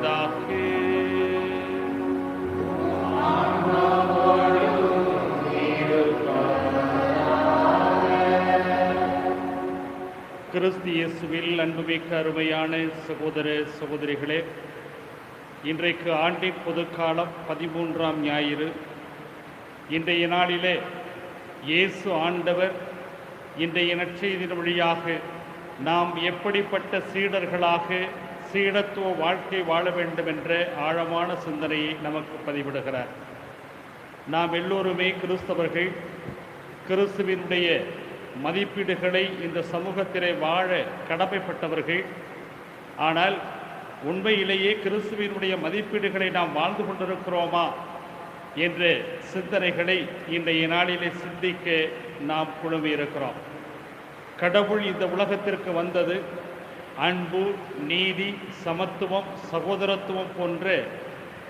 உண்டாவதாக. கிறிஸ்து இயேசுவில் அன்புமிக்க அருமையான சகோதர சகோதரிகளே, இன்றைக்கு ஆண்டின் பொதுக்காலம் 13ஆம் ஞாயிறு. இன்றைய நாளிலே இயேசு ஆண்டவர் இன்றைய நற்செய்தியின் வழியாக நாம் எப்படிப்பட்ட சீடர்களாக சீடத்துவ வாழ்க்கை வாழ வேண்டும் என்ற ஆழமான சிந்தனையை நமக்கு பதிவிடுகிறார். நாம் எல்லோருமே கிறிஸ்தவர்கள். கிறிஸ்துவினுடைய மதிப்பீடுகளை இந்த சமூகத்திலே வாழ கடமைப்பட்டவர்கள். ஆனால் உண்மையிலேயே கிறிஸ்துவினுடைய மதிப்பீடுகளை நாம் வாழ்ந்து கொண்டிருக்கிறோமா என்ற சிந்தனைகளை இன்றைய நாளிலே சிந்திக்க நாம் குழுமியிருக்கிறோம். கடவுள் இந்த உலகத்திற்கு வந்தது அன்பு, நீதி, சமத்துவம், சகோதரத்துவம் போன்ற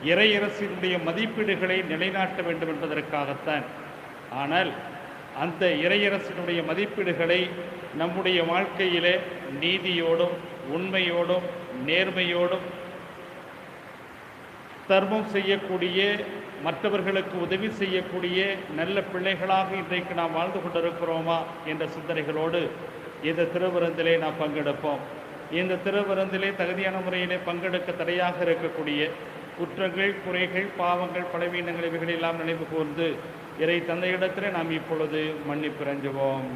இறையரசினுடைய மதிப்பீடுகளை நிலைநாட்ட வேண்டும் என்பதற்காகத்தான். ஆனால் அந்த இறையரசினுடைய மதிப்பீடுகளை நம்முடைய வாழ்க்கையிலே நீதியோடும் உண்மையோடும் நேர்மையோடும் தர்மம் செய்யக்கூடிய, மற்றவர்களுக்கு உதவி செய்யக்கூடிய நல்ல பிள்ளைகளாக இன்றைக்கு நாம் வாழ்ந்து கொண்டிருக்கிறோமா என்ற சிந்தனைகளோடு இந்த திருவிருந்திலே நாம் பங்கெடுப்போம். இந்த திருவிருந்திலே தகுதியான முறையிலே பங்கெடுக்க தடையாக இருக்கக்கூடிய குற்றங்கள், குறைகள், பாவங்கள், பலவீனங்கள் இவைகளெல்லாம் நினைவு கூர்ந்து இறை தந்தையிடத்திலே நாம் இப்பொழுது மன்னிப்பு இறைஞ்சுவோம்.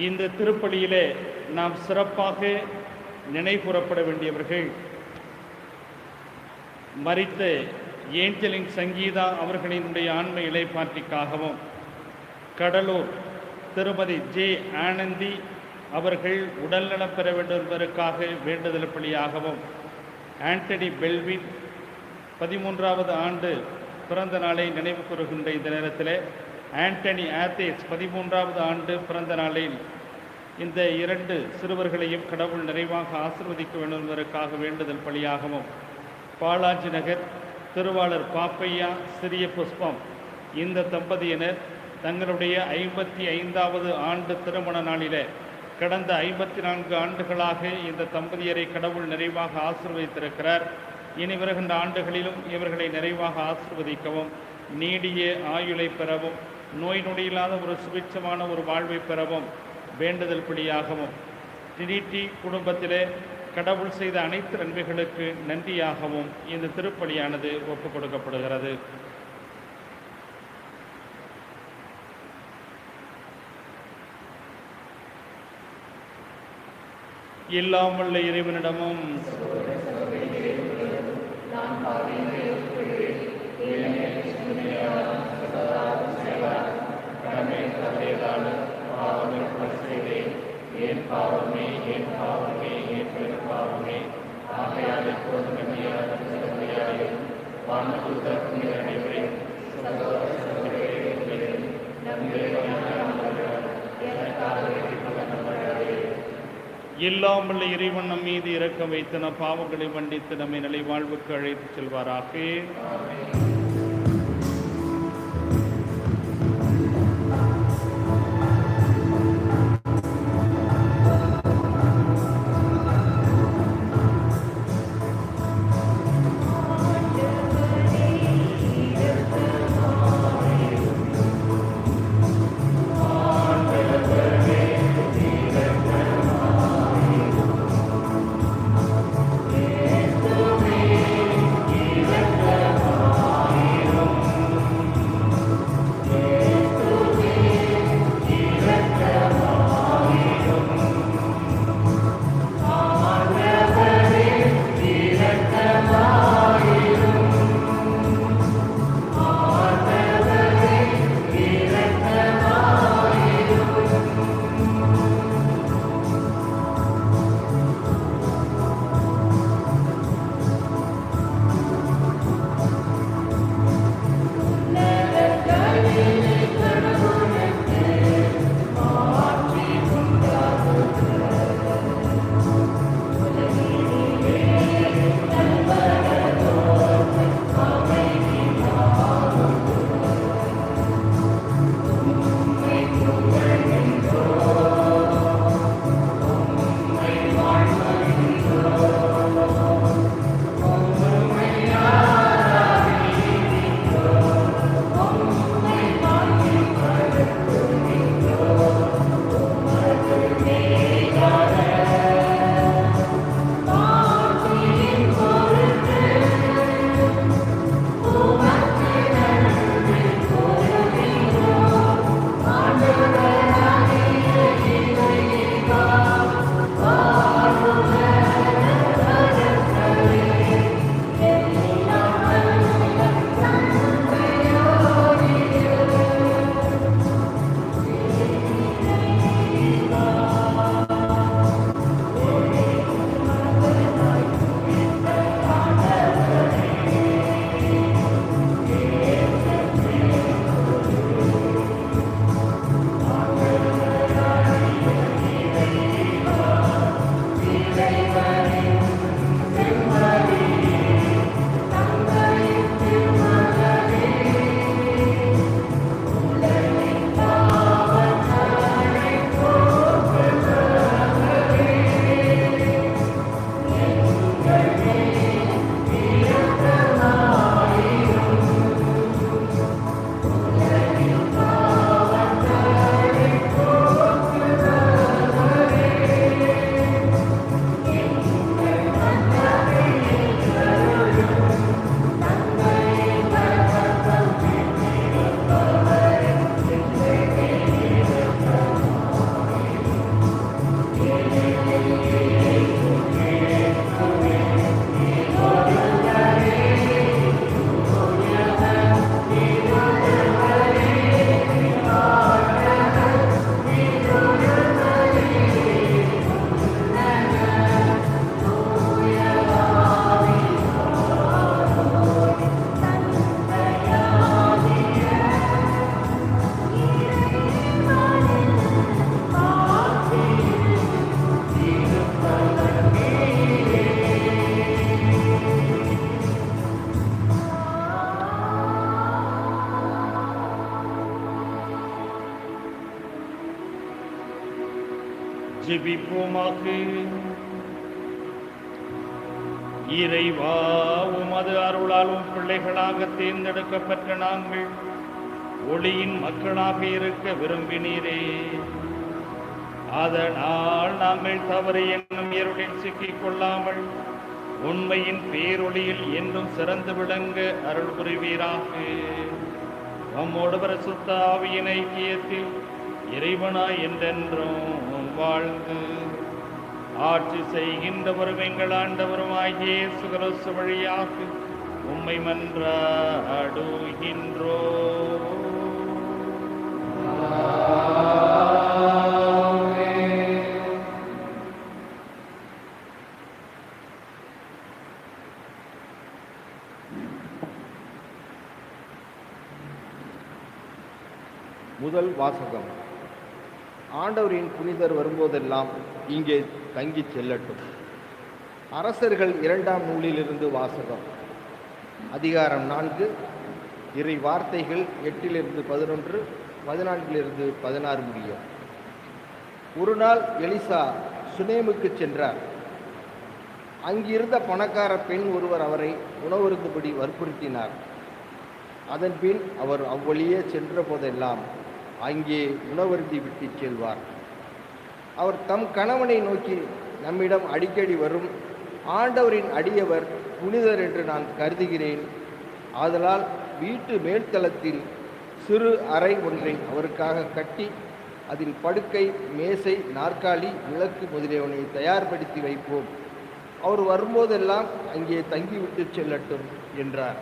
இந்த திருப்பலியிலே நாம் சிறப்பாக நினைவுகூரப்பட வேண்டியவர்கள் மரித்த ஏஞ்சலின் சங்கீதா அவர்களினுடைய ஆன்ம இளைப்பாற்றிக்காகவும், கடலூர் திருமதி ஜே ஆனந்தி அவர்கள் உடல்நலம் பெற வேண்டும் என்பதற்காக வேண்டுதல் பலியாகவும், ஆண்டனி பெல்வின் 13வது ஆண்டு பிறந்த நாளை நினைவு கூறுகின்ற இந்த நேரத்தில் ஆண்டனி ஆத்தேஸ் 13வது ஆண்டு பிறந்த நாளில் இந்த 2 சிறுவர்களையும் கடவுள் நிறைவாக ஆசீர்வதிக்க வேண்டும் என்பதற்காக வேண்டுதல் பலியாகவும், பாலாஜி நகர் திருவாளர் பாப்பையா சிறிய புஷ்பம் இந்த தம்பதியினர் தங்களுடைய 55வது ஆண்டு திருமண நாளிலே கடந்த 54 ஆண்டுகளாக இந்த தம்பதியரை கடவுள் நிறைவாக ஆசீர்வதித்திருக்கிறார். இனி வருகின்ற ஆண்டுகளிலும் இவர்களை நிறைவாக ஆசீர்வதிக்கவும், நீடிய ஆயுளை பெறவும், நோய் நொடியில்லாத ஒரு சுபிட்சமான ஒரு வாழ்வை பெறவும் வேண்டுதல் பலியாகவும், டினிட்டி குடும்பத்திலே கடவுள் செய்த அனைத்து நன்மைகளுக்கு நன்றியாகவும் இந்த திருப்பலியானது ஒப்புக் கொடுக்கப்படுகிறது. எல்லாம் வல்ல இறைவனிடமும் எல்லாம் வல்ல இறைவன் நம் மீது இரக்கம் வைத்து நம் பாவங்களை மன்னித்து நம்மை நிலை வாழ்வுக்கு அழைத்து செல்வாராக. ஜெபிப்போமாக. இறைவா, உமது அருளாலும் பிள்ளைகளாக தேர்ந்தெடுக்கப்பட்ட நாங்கள் ஒளியின் மக்களாக இருக்க விரும்பினீரே. அதனால் நாங்கள் தவறு என்னும் இருளில் சிக்கிக் கொள்ளாமல் உண்மையின் பேரொளியில் என்றும் சிறந்து விளங்க அருள் புரிவீராக. நம்மோடு பரிசுத்த ஆவியின் ஐக்கியத்தில் இறைவனாய் என்றென்றும் வாழ்ந்து ஆட்சி செய்கின்றவரும் எங்கள் ஆண்டவருமாகிய இயேசு கிறிஸ்து வழியாக உம்மை மன்றாடுகின்றோம். முதல் வாசகம். ஆண்டவரின் புனிதர் வரும்போதெல்லாம் இங்கே தங்கி செல்லட்டும். அரசர்கள் 2ஆம் நூலிலிருந்து வாசகம். அதிகாரம் 4, இறை வார்த்தைகள் 8-11, 14-16 முடிய. ஒரு நாள் எலிசா சுனேமுக்கு சென்றார். அங்கிருந்த பணக்கார பெண் ஒருவர் அவரை உணவருந்தும்படி வற்புறுத்தினார். அதன்பின் அவர் அவ்வழியே சென்ற போதெல்லாம் அங்கே உணவருந்தி விட்டு செல்வார். அவர் தம் கணவனை நோக்கி, நம்மிடம் அடிக்கடி வரும் ஆண்டவரின் அடியவர் புனிதர் என்று நான் கருதுகிறேன். ஆதலால் வீட்டு மேல்தளத்தில் சிறு அறை ஒன்றை அவருக்காக கட்டி அதில் படுக்கை, மேசை, நாற்காலி, விளக்கு முதலியவனை தயார்படுத்தி வைப்போம். அவர் வரும்போதெல்லாம் அங்கே தங்கிவிட்டு செல்லட்டும் என்றார்.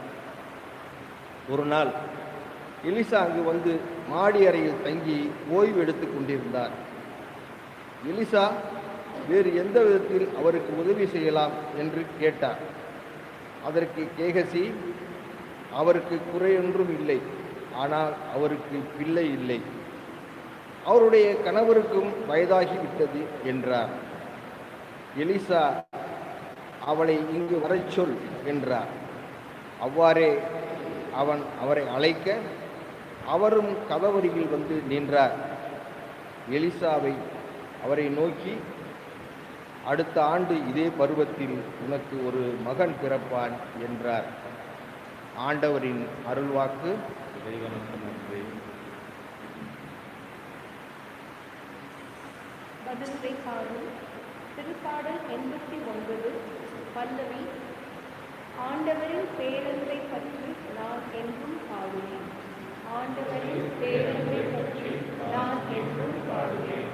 ஒரு நாள் எலிசா அங்கு வந்து மாடி அறையில் தங்கி ஓய்வு எடுத்து கொண்டிருந்தார். எலிசா வேறு எந்த விதத்தில் அவருக்கு உதவி செய்யலாம் என்று கேட்டார். அதற்கு கேகசி, அவருக்கு குறையொன்றும் இல்லை, ஆனால் அவருக்கு பிள்ளை இல்லை, அவருடைய கணவருக்கும் வயதாகிவிட்டது என்றார். எலிசா, அவளை இங்கு வரச் சொல் என்றார். அவ்வாறே அவன் அவரை அழைக்க அவரும் கதவருகில் வந்து நின்றார். எலிசாவை அவரை நோக்கி, அடுத்த ஆண்டு இதே பருவத்தில் உனக்கு ஒரு மகன் பிறப்பான் என்றார். ஆண்டவரின் அருள்வாக்கு. பதிலுரை பாடல். திருப்பாடல் 89 பல்லவி. ஆண்டவரின் பேரன்பை பற்றி நான் என்றும் பாடுவேன். ஆண்டவரின் பேரன்பை பற்றி நான் என்றும் பாடுவேன்.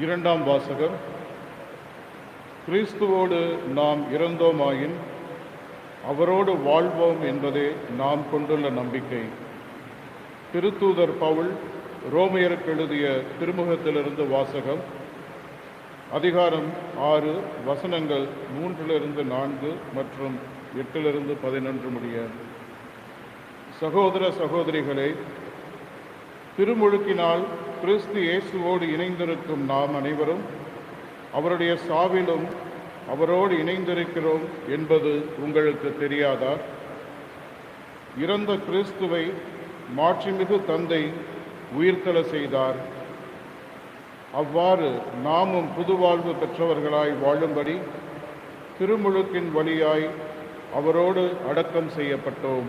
இரண்டாம் வாசகம். கிறிஸ்துவோடு நாம் இறந்தோமாயின் அவரோடு வாழ்வோம் என்பதே நாம் கொண்டுள்ள நம்பிக்கை. திருத்தூதர் பவுல் ரோமையருக்கு எழுதிய திருமுகத்திலிருந்து வாசகம். அதிகாரம் 6 வசனங்கள் 3-4 மற்றும் 8-11 முடிய. சகோதர சகோதரிகளே, திருமுழுக்கினால் கிறிஸ்து இயேசுவோடு இணைந்திருக்கும் நாம் அனைவரும் அவருடைய சாவிலும் அவரோடு இணைந்திருக்கிறோம் என்பது உங்களுக்கு தெரியாதா? இறந்த கிறிஸ்துவை மாட்சிமிகு தந்தை உயிர்த்தெழ செய்தார். அவ்வாறு நாமும் புதுவாழ்வு பெற்றவர்களாய் வாழும்படி திருமுழுக்கின் வழியாய் அவரோடு அடக்கம் செய்யப்பட்டோம்.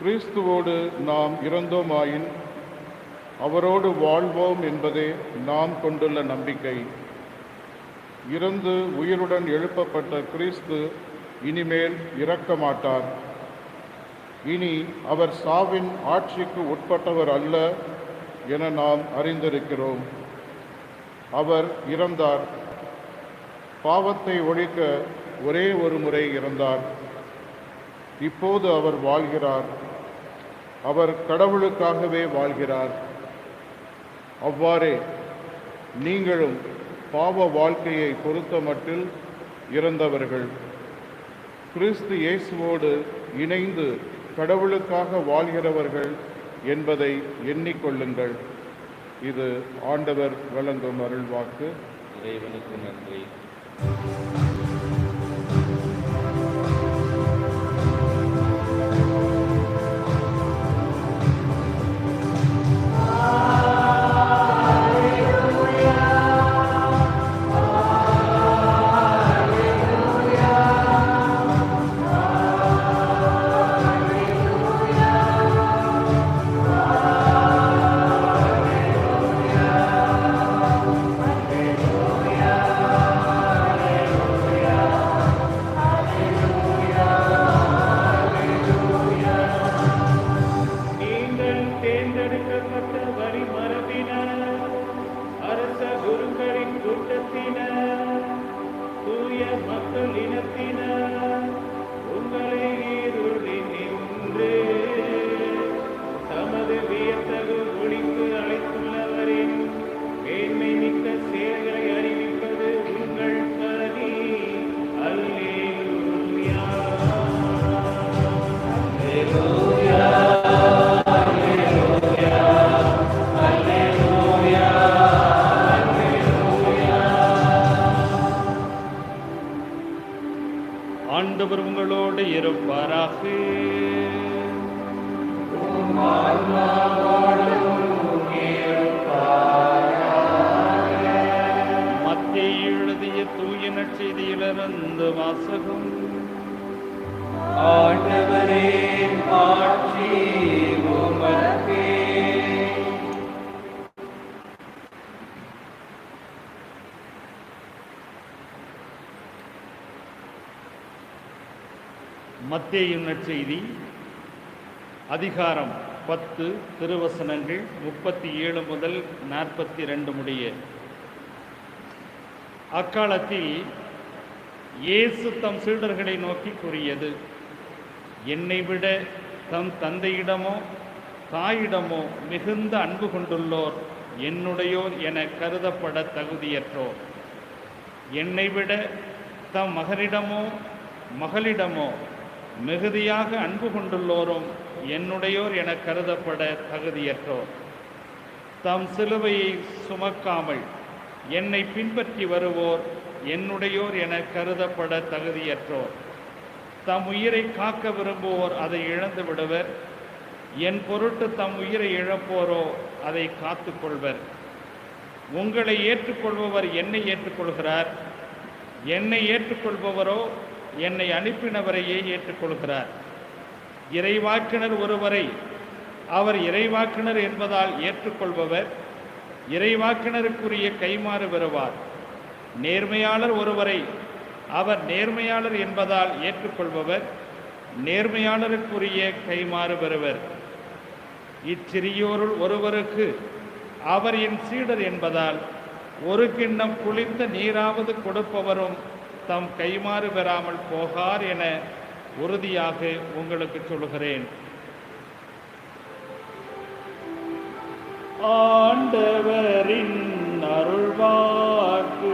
கிறிஸ்துவோடு நாம் இறந்தோமாயின் அவரோடு வாழ்வோம் என்பதே நாம் கொண்டுள்ள நம்பிக்கை. இறந்து உயிருடன் எழுப்பப்பட்ட கிறிஸ்து இனிமேல் இறக்க மாட்டார். இனி அவர் சாவின் ஆட்சிக்கு உட்பட்டவர் அல்ல என நாம் அறிந்திருக்கிறோம். அவர் இறந்தார். பாவத்தை ஒழிக்க ஒரே ஒரு முறை இறந்தார். இப்போது அவர் வாழ்கிறார். அவர் கடவுளுக்காகவே வாழ்கிறார். அவ்வாறே நீங்களும் பாவ வாழ்க்கையை பொறுத்த மட்டில் இறந்தவர்கள். கிறிஸ்து இயேசுவோடு இணைந்து கடவுளுக்காக வாழ்கிறவர்கள் என்பதை எண்ணிக்கொள்ளுங்கள். இது ஆண்டவர் வழங்கும் அருள்வாக்கு. இறைவனுக்கு நன்றி. ஆண்டவர் உங்களோடு இருப்பாராக. நற்செய்தியிலிருந்து வாசகம். ஆண்டவரே, ஆட்சி உமக்கே. மத்தேயு நற்செய்தி அதிகாரம் 10 திருவசனங்கள் 37 முதல் 42 முடிய. அக்காலத்தில் இயேசு தம் சீடர்களை நோக்கி கூறியது, என்னை விட தம் தந்தையிடமோ தாயிடமோ மிகுந்த அன்பு கொண்டுள்ளோர் என்னுடையோர் என கருதப்பட தகுதியற்றோர். என்னை விட தம் மகனிடமோ மகளிடமோ மிகுதியாக அன்பு கொண்டுள்ளோரும் என்னுடையோர் என கருதப்பட தகுதியற்றோர். தம் சிலுவையை சுமக்காமல் என்னை பின்பற்றி வருவோர் என்னுடையோர் என கருதப்பட தகுதியற்றோர். தம் உயிரை காக்க விரும்புவோர் அதை இழந்து விடுவர். என் பொருட்டு தம் உயிரை இழப்போரோ அதை காத்து கொள்வர். உங்களை ஏற்றுக்கொள்பவர் என்னை ஏற்றுக்கொள்கிறார். என்னை ஏற்றுக்கொள்பவரோ என்னை அனுப்பினவரையே ஏற்றுக்கொள்கிறார். இறைவாக்கினர் ஒருவரை அவர் இறைவாக்கினர் என்பதால் ஏற்றுக்கொள்பவர் இறைவாக்கினருக்குரிய கைமாறு பெறுவார். நேர்மையாளர் ஒருவரை அவர் நேர்மையாளர் என்பதால் ஏற்றுக்கொள்பவர் நேர்மையாளருக்குரிய கைமாறு பெறுவர். இச்சிறியோருள் ஒருவருக்கு அவர் என் சீடர் என்பதால் ஒரு கிண்ணம் குளிர்ந்த நீராவது கொடுப்பவரும் தம் கைமாறு பெறாமல் போகார் என உறுதியாக உங்களுக்கு சொல்கிறேன். ஆண்டவரின் அருள்வாக்கு.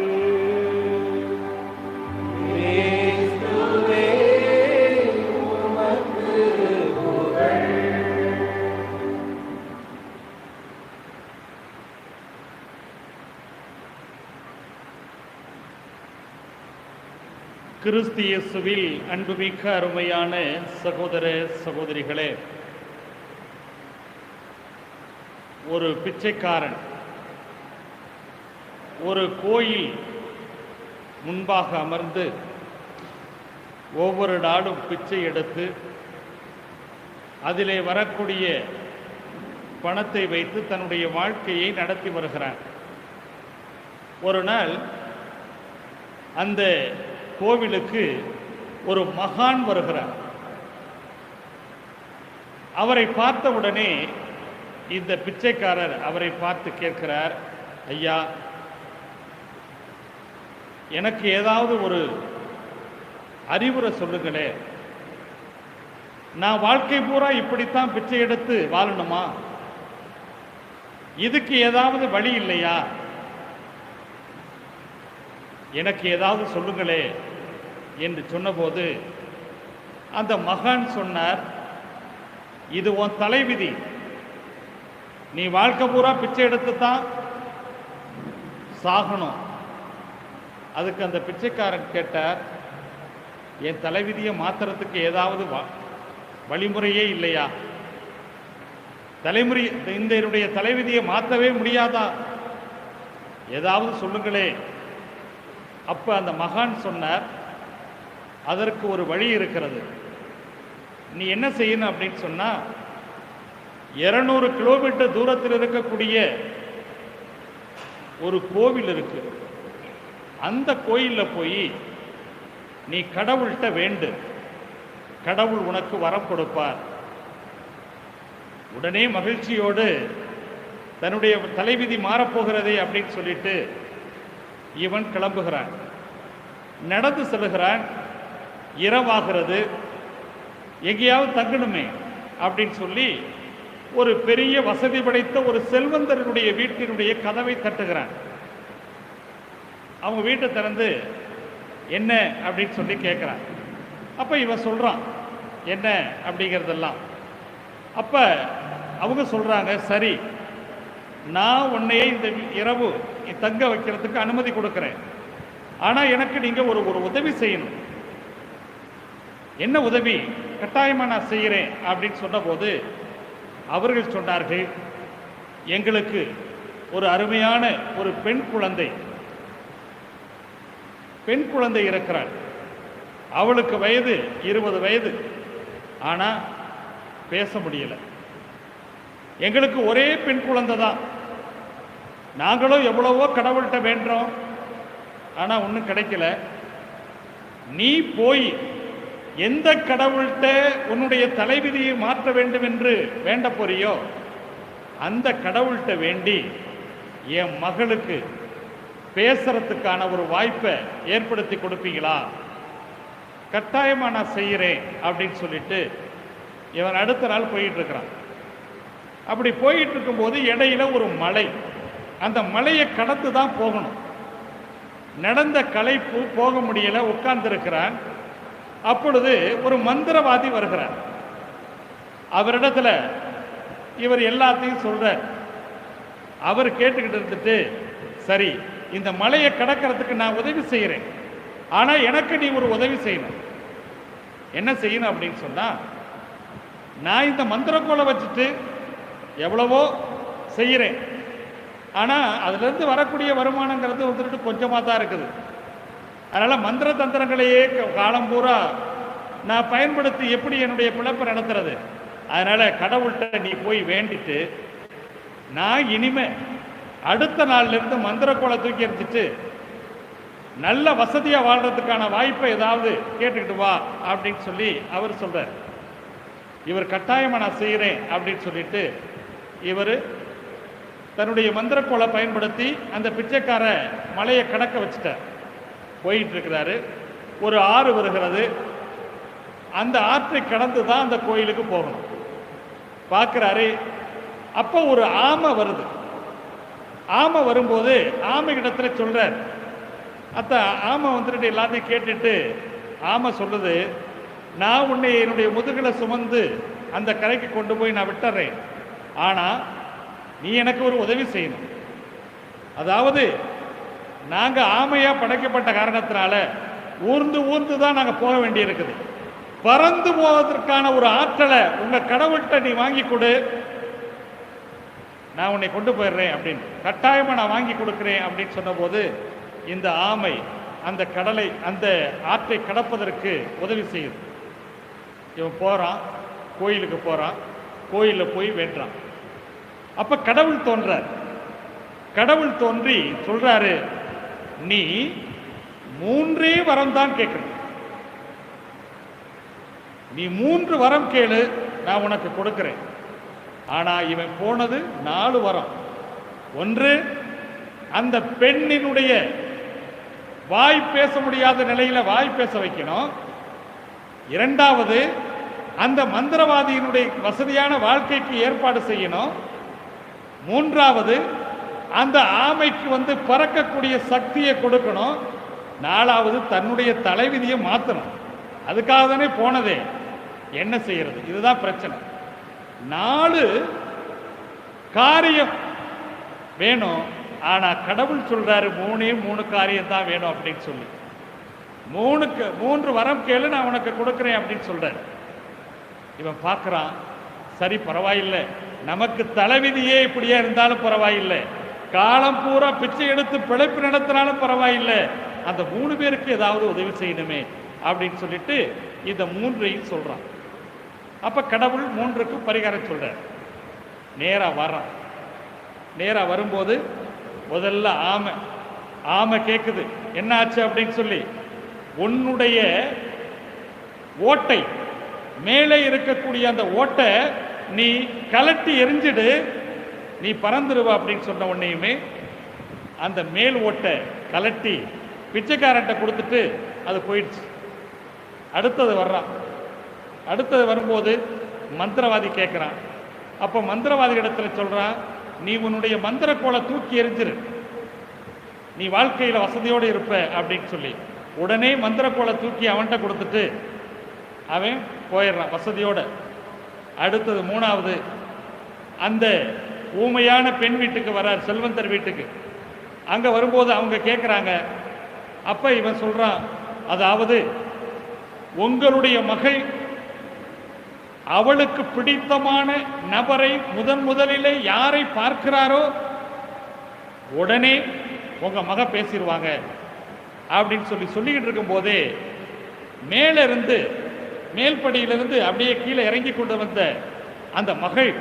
கிறிஸ்து இயேசுவில் அன்புமிக்க அருமையான சகோதர சகோதரிகளே, ஒரு பிச்சைக்காரன் ஒரு கோயில் முன்பாக அமர்ந்து ஒவ்வொரு நாளும் பிச்சை எடுத்து அதிலே வரக்கூடிய பணத்தை வைத்து தன்னுடைய வாழ்க்கையை நடத்தி வருகிறான். ஒரு நாள் அந்த கோவிலுக்கு ஒரு மகான் வருகிறார். அவரை பார்த்தவுடனே இந்த பிச்சைக்காரர் அவரை பார்த்து கேட்கிறார், ஐயா, எனக்கு ஏதாவது ஒரு அறிவுரை சொல்லுங்களே. நான் வாழ்க்கை பூரா இப்படித்தான் பிச்சை எடுத்து வாழணுமா? இதுக்கு ஏதாவது வழி இல்லையா? எனக்கு ஏதாவது சொல்லுங்களே என்று சொன்னபோது அந்த மகான் சொன்னார், இது உன் தலைவிதி. நீ வாழ்க்கை பூரா பிச்சை எடுத்து தான் சாகணும். அதுக்கு அந்த பிச்சைக்காரன் கேட்டார், என் தலைவிதியை மாத்துறதுக்கு ஏதாவது வழிமுறையே இல்லையா? இந்த என்னுடைய தலைவிதியை மாற்றவே முடியாதா? ஏதாவது சொல்லுங்களே. அப்ப அந்த மகான் சொன்னார், அதற்கு ஒரு வழி இருக்கிறது. நீ என்ன செய்யணும் அப்படின்னு சொன்னா, 200 கிலோமீட்டர் தூரத்தில் இருக்கக்கூடிய ஒரு கோவில் இருக்கு. அந்த கோயிலில் போய் நீ கடவுள்கிட்ட வேண்டு, கடவுள் உனக்கு வரம் கொடுப்பார். உடனே மகிழ்ச்சியோடு தன்னுடைய தலைவிதி மாறப்போகிறதே அப்படின்னு சொல்லிட்டு இவன் கிளம்புகிறான். நடந்து செல்கிறான். இரவாகிறது, எங்கேயாவது தங்கணுமே அப்படின்னு சொல்லி ஒரு பெரிய வசதி படைத்த ஒரு செல்வந்தருடைய வீட்டினுடைய கதவை தட்டுகிறான். அவங்க வீட்டை திறந்து என்ன அப்படின்னு சொல்லி கேட்குறான். அப்போ இவன் சொல்கிறான் என்ன அப்படிங்கிறதெல்லாம். அப்போ அவங்க சொல்கிறாங்க, சரி, நான் உன்னையே இந்த இரவு தங்க வைக்கிறதுக்கு அனுமதி கொடுக்குறேன். ஆனால் எனக்கு நீங்கள் ஒரு உதவி செய்யணும். என்ன உதவி? கட்டாயமாக நான் செய்கிறேன் அப்படின்னு சொன்னபோது அவர்கள் சொன்னார்கள், எங்களுக்கு ஒரு அருமையான ஒரு பெண் குழந்தை பெண் குழந்தை இருக்கிறாள். அவளுக்கு வயது 20 வயது. ஆனால் பேச முடியல. எங்களுக்கு ஒரே பெண் குழந்தை தான். நாங்களும் எவ்வளவோ கடவுள்கிட்ட வேண்டோம், ஆனால் ஒன்றும் கிடைக்கல. நீ போய் எந்த கடவுள்கிட்ட உன்னுடைய தலைவிதியை மாற்ற வேண்டும் என்று வேண்ட போறியோ அந்த கடவுள்கிட்ட வேண்டி என் மகளுக்கு பேசுறதுக்கான ஒரு வாய்ப்பை ஏற்படுத்தி கொடுப்பீங்களா? கட்டாயமாக நான் செய்கிறேன் அப்படின்னு சொல்லிட்டு இவன் அடுத்த நாள் போயிட்டு இருக்கிறான். அப்படி போயிட்டு இருக்கும்போது இடையில ஒரு மலை, அந்த மலையை கடந்து தான் போகணும். நடந்த களைப்பு, போக முடியல, உட்கார்ந்திருக்கிறான். அப்பொழுது ஒரு மந்திரவாதி வருகிறார். அவரிடத்துல இவர் எல்லாத்தையும் சொல்றார். அவர் கேட்டுக்கிட்டு இருந்துட்டு, சரி இந்த மலையை கடக்கிறதுக்கு நான் உதவி செய்கிறேன், ஆனா எனக்கு நீ ஒரு உதவி செய்யணும். என்ன செய்யணும் அப்படின்னு சொன்னா, நான் இந்த மந்திரக்கோலை வச்சுட்டு எவ்வளவோ செய்கிறேன், ஆனால் அதுலேருந்து வரக்கூடிய வருமானங்கிறது வந்துட்டு கொஞ்சமாக தான் இருக்குது. அதனால் மந்திர தந்திரங்களையே காலம் பூரா நான் பயன்படுத்தி எப்படி என்னுடைய பிழைப்பை நடத்துறது? அதனால் கடவுள்கிட்ட நீ போய் வேண்டிட்டு, நான் இனிமே அடுத்த நாள்லேருந்து மந்திரக்கோலை தூக்கி எறிஞ்சிட்டு நல்ல வசதியாக வாழ்கிறதுக்கான வாய்ப்பை ஏதாவது கேட்டுக்கிட்டு வா அப்படின்னு சொல்லி அவர் சொல்கிறார். இவர் கட்டாயமாக நான் செய்கிறேன் அப்படின்னு சொல்லிட்டு இவர் தன்னுடைய மந்திரக்கோலை பயன்படுத்தி அந்த பிச்சைக்கார மலையை கடக்க வச்சுட்டார். போயிட்டு இருக்கிறாரு. ஒரு ஆறு வருகிறது. அந்த ஆற்றை கடந்து தான் அந்த கோயிலுக்கு போகணும். பார்க்குறாரு. அப்போ ஒரு ஆமை வருது. ஆமை வரும்போது ஆமை இடத்துல சொல்றார், அத்த ஆமை வந்துட்டு எல்லாத்தையும் கேட்டுட்டு ஆமை சொல்லுது, நான் உன்னை என்னுடைய முதுகில சுமந்து அந்த கரைக்கு கொண்டு போய் நான் விட்டுறேன், ஆனால் நீ எனக்கு ஒரு உதவி செய்யணும். அதாவது நாங்கள் ஆமையாக படைக்கப்பட்ட காரணத்தினால ஊர்ந்து ஊர்ந்து தான் நாங்கள் போக வேண்டியிருக்குது. பறந்து போவதற்கான ஒரு ஆற்றலை உங்கள் கடவுள்கிட்ட நீ வாங்கி கொடு, நான் உன்னை கொண்டு போயிடுறேன் அப்படின்னு. கட்டாயமாக நான் வாங்கி கொடுக்குறேன் அப்படின்னு சொன்னபோது இந்த ஆமை அந்த கடலை, அந்த ஆற்றை கடப்பதற்கு உதவி செய்யுது. இவன் போகிறான், கோயிலுக்கு போகிறான், கோயிலில் போய் வேண்டான். அப்போ கடவுள் தோன்றார். கடவுள் தோன்றி சொல்றாரு, நீ 3 வரம் தான் கேட்கணும், நீ 3 வரம் கேளு, நான் உனக்கு கொடுக்கிறேன். ஆனா இவன் போனது 4 வரம். ஒன்று, அந்த பெண்ணினுடைய வாய் பேச முடியாத நிலையில வாய் பேச வைக்கணும். இரண்டாவது, அந்த மந்திரவாதியினுடைய வசதியான வாழ்க்கைக்கு ஏற்பாடு செய்யணும். மூன்றாவது, அந்த ஆமைக்கு பறக்கக்கூடிய சக்தியை கொடுக்கணும். நாலாவது, தன்னுடைய தலைவிதியை மாற்றணும். அதுக்காக தானே போனதே. என்ன செய்யறது? இதுதான் பிரச்சனை. 4 காரியம் வேணும். ஆனா கடவுள் சொல்றாரு 3 காரியம் தான் வேணும் அப்படின்னு சொல்லி. 3 வரம் கேளு, நான் உனக்கு கொடுக்குறேன் அப்படின்னு சொல்றாரு. இவன் பார்க்குறான், சரி பரவாயில்லை, நமக்கு தலைவிதியே இப்படியே இருந்தாலும் பரவாயில்லை, காலம் பூரா பிச்சை எடுத்து பிழைப்பு நடத்தினாலும் பரவாயில்லை, அந்த 3 பேருக்கு ஏதாவது உதவி செய்யணுமே அப்படின்னு சொல்லிட்டு இந்த 3ஐயும் சொல்றான். அப்ப கடவுள் 3க்கு பரிகாரம் சொல்றார். நேரா வர்றான். நேரா வரும்போது முதல்ல ஆமை கேட்குது, என்ன ஆச்சு அப்படின்னு சொல்லி. உன்னுடைய ஓட்டை, மேலே இருக்கக்கூடிய அந்த ஓட்டை நீ கலட்டி எரிஞ்சிடு, நீ பறந்துருவா அப்படின்னு சொன்ன உடனேயுமே அந்த மேல் ஓட்டை கலட்டி பிச்சைக்காரன்ட்ட கொடுத்துட்டு அது போயிடுச்சு. அடுத்தது வர்றான். அடுத்தது வரும்போது மந்திரவாதி கேட்குறான். அப்போ மந்திரவாதி இடத்துல சொல்கிறான், நீ உன்னுடைய மந்திரக்கோலை தூக்கி எரிஞ்சிரு, நீ வாழ்க்கையில் வசதியோடு இருப்ப அப்படின்னு சொல்லி. உடனே மந்திரக்கோலை தூக்கி அவன்கிட்ட கொடுத்துட்டு அவன் போயிடுறான் வசதியோட. அடுத்தது 3வது, அந்த ஊமையான பெண் வீட்டுக்கு வர்றார், செல்வந்தர் வீட்டுக்கு. அங்கே வரும்போது அவங்க கேட்குறாங்க. அப்போ இவன் சொல்கிறான், அதாவது உங்களுடைய மகள் அவளுக்கு பிடித்தமான நபரை முதலிலே யாரை பார்க்கிறாரோ உடனே உங்க மக பேசிடுவாங்க, அப்படின்னு சொல்லிக்கிட்டு இருக்கும் போதே மேலிருந்து மேல்படியிலிருந்து அப்படியே கீழே இறங்கி கொண்டு வந்த அந்த மகள்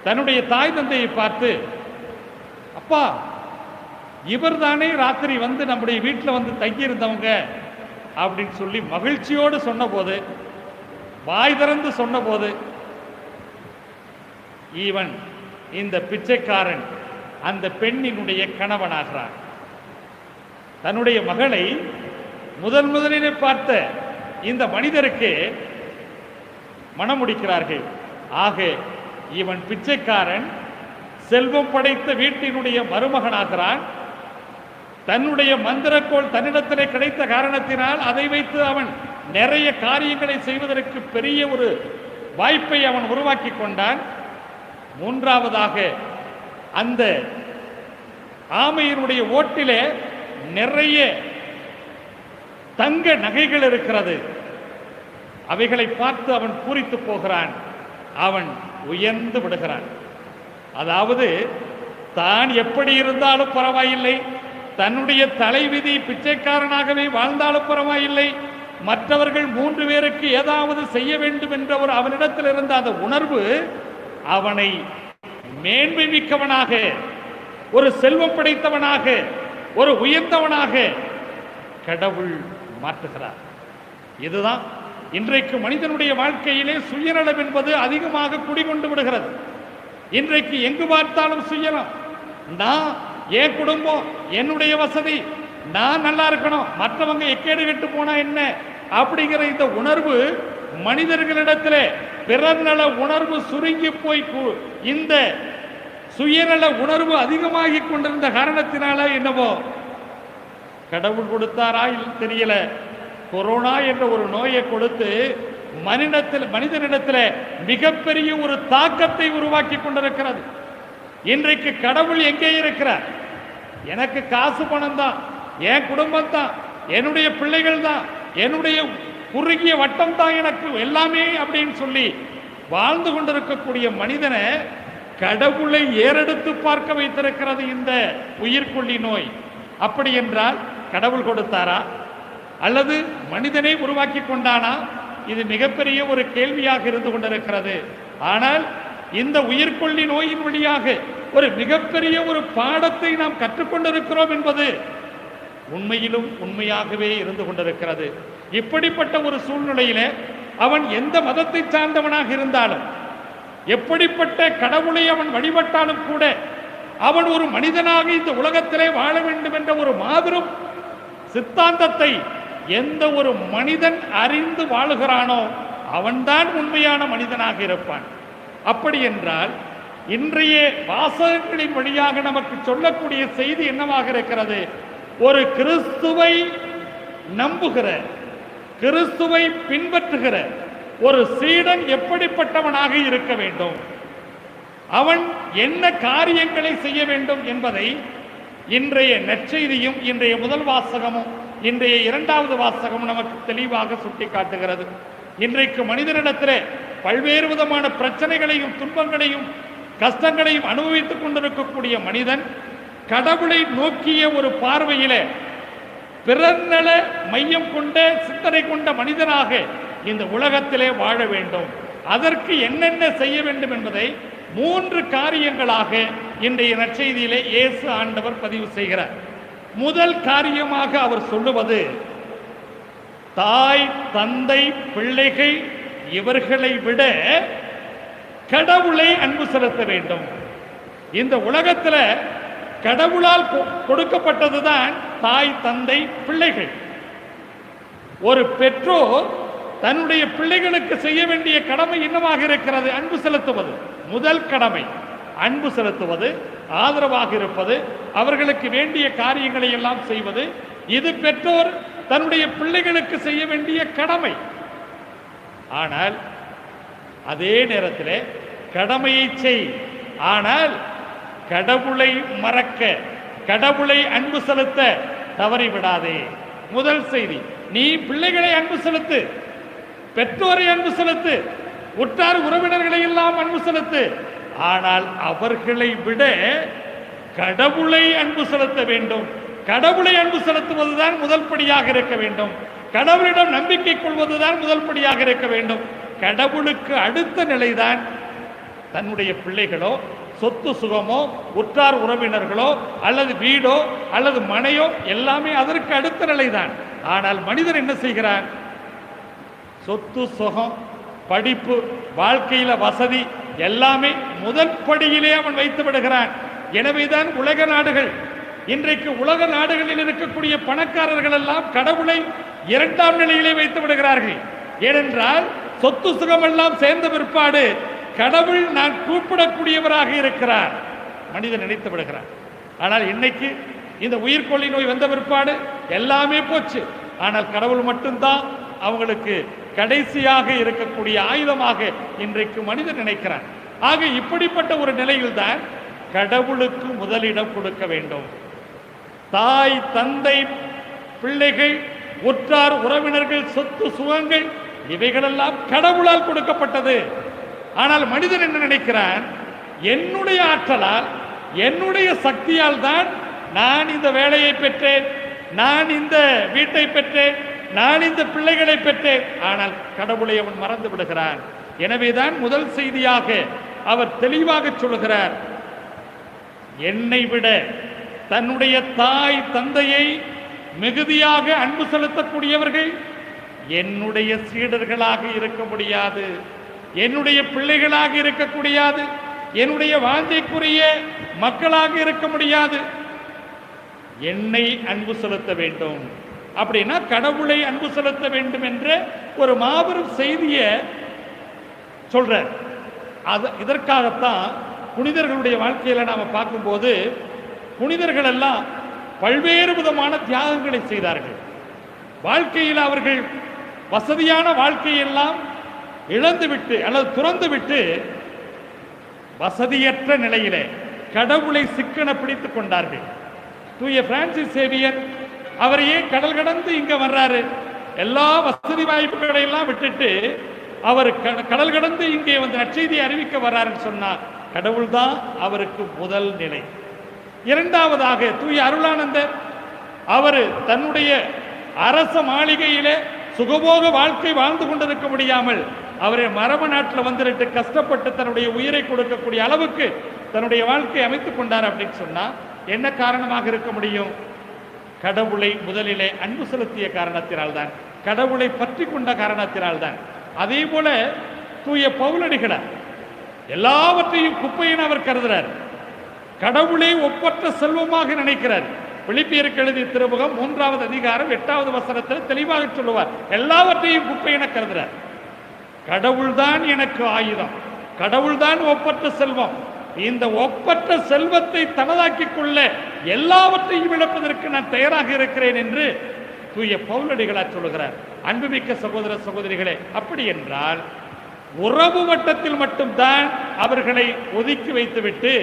தன்னுடைய தாய் தந்தையை பார்த்து, அப்பா, இவர் தானே ராத்திரி வந்து நம்முடைய வீட்டில் வந்து தங்கியிருந்தவங்க அப்படின்னு சொல்லி மகிழ்ச்சியோடு சொன்னபோது, வாய் திறந்து சொன்னபோது, இவன் இந்த பிச்சைக்காரன் அந்த பெண்ணினுடைய கணவனாகிறான். தன்னுடைய மகளை முதலிலே பார்த்த இந்த மனிதருக்கு மணமுடிக்கிறார்கள். ஆக இவன் பிச்சைக்காரன் செல்வம் படைத்த வீட்டினுடைய மருமகனாகிறான். தன்னுடைய மந்திரக்கோள் தன்னிடத்திலே கிடைத்த காரணத்தினால் அதை வைத்து அவன் நிறைய காரியங்களை செய்வதற்கு பெரிய ஒரு வாய்ப்பை அவன் உருவாக்கி கொண்டான். மூன்றாவதாக, அந்த ஆமையினுடைய ஓட்டிலே நிறைய தங்க நகைகள் இருக்கிறது. அவைகளை பார்த்து அவன் பூரித்து போகிறான். அவன் உயர்ந்து விடுகிறான். அதாவது தான் எப்படி இருந்தாலும் பரவாயில்லை, தன்னுடைய தலைவிதி பிச்சைக்காரனாகவே வாழ்ந்தாலும் பரவாயில்லை, மற்றவர்கள் 3 பேருக்கு ஏதாவது செய்ய வேண்டும் என்ற ஒரு அவனிடத்தில் இருந்த அந்த உணர்வு அவனை மேன்மை மிக்கவனாக, ஒரு செல்வம் படைத்தவனாக, ஒரு உயர்ந்தவனாக கடவுள் மாற்றுகிறார். இதுதான் இன்றைக்கு மனிதனுடைய வாழ்க்கையிலே சுயநலம் என்பது அதிகமாக குடிகொண்டு விடுகிறது. இன்றைக்கு எங்கு பார்த்தாலும் சுயநலம். நான், என் குடும்பம், என்னுடைய வசதி, நான் நல்லா இருக்கணும், மற்றவங்க எக்கேடு கெட்டு போனா என்ன அப்படிங்கிற இந்த உணர்வு மனிதர்களிடத்திலே பிறர் நல உணர்வு சுருங்கி போய் இந்த சுயநல உணர்வு அதிகமாகி கொண்டிருந்த காரணத்தினால என்னவோ கடவுள் கொடுத்தாரா தெரியல, கொரோனா என்ற ஒரு நோயை கொடுத்து மனிதனிடத்தில் மிகப்பெரிய ஒரு தாக்கத்தை உருவாக்கி கொண்டிருக்கிறது. இன்றைக்கு கடவுள் எங்கே இருக்கிறார்? எனக்கு காசு பணம் தான், என் குடும்பம் தான், என்னுடைய பிள்ளைகள் தான், என்னுடைய குறுகிய வட்டம் தான் எனக்கு எல்லாமே அப்படின்னு சொல்லி வாழ்ந்து கொண்டிருக்கக்கூடிய மனிதனை கடவுளை ஏறெடுத்து பார்க்க வைத்திருக்கிறது இந்த உயிர்கொல்லி நோய். அப்படி என்றால் கடவுள் கொடுத்தாரா அல்லது மனிதனை உருவாக்கி கொண்டானா? இது மிகப்பெரிய ஒரு கேள்வியாக இருந்து கொண்டிருக்கிறது. ஆனால் இந்த உயிர்கொல்லி நோயின் வழியாக ஒரு மிகப்பெரிய ஒரு பாடத்தை நாம் கற்றுக்கொண்டிருக்கிறோம் என்பது உண்மையிலும் உண்மையாகவே இருந்து கொண்டிருக்கிறது. இப்படிப்பட்ட ஒரு சூழ்நிலையில அவன் எந்த மதத்தை சார்ந்தவனாக இருந்தாலும், எப்படிப்பட்ட கடவுளை அவன் வழிபட்டாலும் கூட, அவன் ஒரு மனிதனாக இந்த உலகத்திலே வாழ வேண்டும் என்ற ஒரு மாபெரும் சித்தாந்தத்தை எந்த ஒரு மனிதன் அறிந்து வாழுகிறானோ அவன்தான் உண்மையான மனிதனாக இருப்பான். அப்படி என்றால் இன்றைய வாசகங்களின் வழியாக நமக்கு சொல்லக்கூடிய செய்தி என்னவாக இருக்கிறது? ஒரு கிறிஸ்துவை நம்புகிற, கிறிஸ்துவை பின்பற்றுகிற ஒரு சீடன் எப்படிப்பட்டவனாக இருக்க வேண்டும், அவன் என்ன காரியங்களை செய்ய வேண்டும் என்பதை இன்றைய நற்செய்தியும் இன்றைய முதல் வாசகமும் இன்றைய இரண்டாவது வாசகமும் நமக்கு தெளிவாக சுட்டிக்காட்டுகிறது. இன்றைக்கு மனிதனிடத்திலே பல்வேறு விதமான பிரச்சனைகளையும் துன்பங்களையும் கஷ்டங்களையும் அனுபவித்துக் கொண்டிருக்கக்கூடிய மனிதன் கடவுளை நோக்கிய ஒரு பார்வையிலே பிறர்நல மையம் கொண்ட சிந்தனை கொண்ட மனிதனாக இந்த உலகத்திலே வாழ வேண்டும். அதற்கு என்னென்ன செய்ய வேண்டும் என்பதை 3 காரியங்களாக இன்றைய நற்செய்தியிலே இயேசு ஆண்டவர் பதிவு செய்கிறார். முதல் காரியமாக அவர் சொல்லுவது, தாய் தந்தை பிள்ளைகள் இவர்களை விட கடவுளை அன்பு செலுத்த வேண்டும். இந்த உலகத்தில் கடவுளால் கொடுக்கப்பட்டதுதான் தாய் தந்தை பிள்ளைகள். ஒரு பெற்றோர் தன்னுடைய பிள்ளைகளுக்கு செய்ய வேண்டிய கடமை என்னவாக இருக்கிறது? அன்பு செலுத்துவது. முதல் கடமை அன்பு செலுத்துவது, ஆதரவாக இருப்பது, அவர்களுக்கு வேண்டிய காரியங்களை எல்லாம் செய்வது. இது பெற்றோர் தன்னுடைய பிள்ளைகளுக்கு செய்ய வேண்டிய கடமை. ஆனால் அதே நேரத்தில் கடமையை செய், ஆனால் கடவுளை மறக்க, கடவுளை அன்பு செலுத்த தவறிவிடாதே. முதல் செய்தி, நீ பிள்ளைகளை அன்பு செலுத்து, பெற்றோரை அன்பு செலுத்து, உற்றார் உறவினர்களை எல்லாம் அன்பு செலுத்து, ஆனால் அவர்களை விட கடவுளை அன்பு செலுத்த வேண்டும். கடவுளை அன்பு செலுத்துவதுதான் முதல் படியாக இருக்க வேண்டும். கடவுளிடம் நம்பிக்கை கொள்வதுதான் முதல் படியாக இருக்க வேண்டும். கடவுளுக்கு அடுத்த நிலைதான் தன்னுடைய பிள்ளைகளோ, சொத்து சுகமோ, உற்றார் உறவினர்களோ, அல்லது வீடோ அல்லது மனையோ, எல்லாமே அதற்கு அடுத்த நிலைதான். ஆனால் மனிதன் என்ன செய்கிறான்? சொத்து சுகம், படிப்பு, வாழ்க்கையில வசதி எல்லாமே முதல் படியிலே அவன் வைத்து விடுகிறான். எனவேதான் உலக நாடுகள், இன்றைக்கு உலக நாடுகளில் இருக்கக்கூடிய பணக்காரர்கள் எல்லாம் கடவுளை இரண்டாம் நிலையிலே வைத்து விடுகிறார்கள். ஏனென்றால் சொத்து சுகமெல்லாம் சேர்ந்த பிற்பாடு கடவுள் நான் கூப்பிடக்கூடியவராக இருக்கிறார் மனிதன் நினைத்து விடுகிறார். ஆனால் இன்னைக்கு இந்த உயிர்கொல்லி நோய் வந்த பிற்பாடு எல்லாமே போச்சு. ஆனால் கடவுள் மட்டும்தான் அவங்களுக்கு கடைசியாக இருக்கக்கூடிய ஆயுதமாக இன்றைக்கு மனிதன் நினைக்கிறான். ஆக இப்படிப்பட்ட ஒரு நிலையில்தான் கடவுளுக்கு முதலிடம் கொடுக்க வேண்டும். தாய், தந்தை, பிள்ளைகள், உற்றார் உறவினர்கள், சொத்து சுகங்கள் இவைகளெல்லாம் கடவுளால் கொடுக்கப்பட்டது. ஆனால் மனிதன் என்ன நினைக்கிறான்? என்னுடைய ஆற்றலால், என்னுடைய சக்தியால் தான் நான் இந்த வேலையை பெற்றேன், நான் இந்த வீட்டை பெற்றேன், நான் இந்த பிள்ளைகளை பெற்றேன். ஆனால் கடவுளை அவன் மறந்து விடுகிறான். எனவேதான் முதல் செய்தியாக அவர் தெளிவாக சொல்கிறார், என்னை விட தன்னுடைய தாய் தந்தையை மிகுதியாக அன்பு செலுத்தக்கூடியவர்கள் என்னுடைய சீடர்களாக இருக்க முடியாது, என்னுடைய பிள்ளைகளாக இருக்க முடியாது, என்னுடைய வாஞ்சைக்குரிய மக்களாக இருக்க முடியாது. என்னை அன்பு செலுத்த வேண்டும். அப்படின்னா கடவுளை அன்பு செலுத்த வேண்டும் என்ற ஒரு மாபெரும் செய்தியை சொல்றார். இதற்காகத்தான் புனிதர்களுடைய வாழ்க்கையில நாம பார்க்கும்போது புனிதர்கள் எல்லாம் பல்வேறு விதமான தியாகங்களை செய்தார்கள். வாழ்க்கையில் அவர்கள் வசதியான வாழ்க்கையெல்லாம் இழந்துவிட்டு அல்லது துறந்துவிட்டு வசதியற்ற நிலையிலே கடவுளை சிக்கன பிடித்துக் கொண்டார்கள். தூய பிரான்சிஸ் சேவியர் அவர் ஏன் கடல் கடந்து இங்க வர்றாரு? எல்லா வசதி வாய்ப்புகளை எல்லாம் விட்டுட்டு அவர் கடல் கடந்து இங்கே வந்து நற்செய்தியை அறிவிக்க வர்றாருன்னு சொன்னா கடவுள் தான் அவருக்கு முதல் நிலை. இரண்டாவதாக தூய அருளானந்தர் அவர் தன்னுடைய அரச மாளிகையிலே சுகபோக வாழ்க்கை வாழ்ந்து கொண்டிருக்க முடியாமல் அவரை மரபு நாட்டில் வந்துட்டு கஷ்டப்பட்டு தன்னுடைய உயிரை கொடுக்கக்கூடிய அளவுக்கு தன்னுடைய வாழ்க்கையை அமைத்துக் கொண்டார். அப்படின்னு சொன்னா என்ன காரணமாக இருக்க முடியும்? கடவுளை முதலிலே அன்பு செலுத்திய காரணத்தினால்தான், கடவுளை பற்றி கொண்ட காரணத்தினால்தான். அதே போல தூய பவுலடிகளார் எல்லாவற்றையும் குப்பையின் அவர் கருதுகிறார். கடவுளை ஒப்பற்ற செல்வமாக நினைக்கிறார். பிலிப்பியருக்கு எழுதிய திருமுகம் 3வது அதிகாரம் 8வது வசனத்தில் தெளிவாக சொல்லுவார், எல்லாவற்றையும் குப்பை என கருதுகிறார். கடவுள்தான் எனக்கு ஆயுதம், கடவுள்தான் ஒப்பற்ற செல்வம். இந்த ஒப்பற்ற செல்வத்தை தனதாக்கிக் கொள்ள எல்லாவற்றையும் இழப்பதற்கு நான் தயாராக இருக்கிறேன் என்று தூய பவுலடிகளார் சொல்லுகிறார். அன்புமிக்க சகோதர சகோதரிகளே, அப்படி என்றால் உறவு வட்டத்தில் மட்டும்தான் அவர்களை ஒதுக்கி வைத்துவிட்டு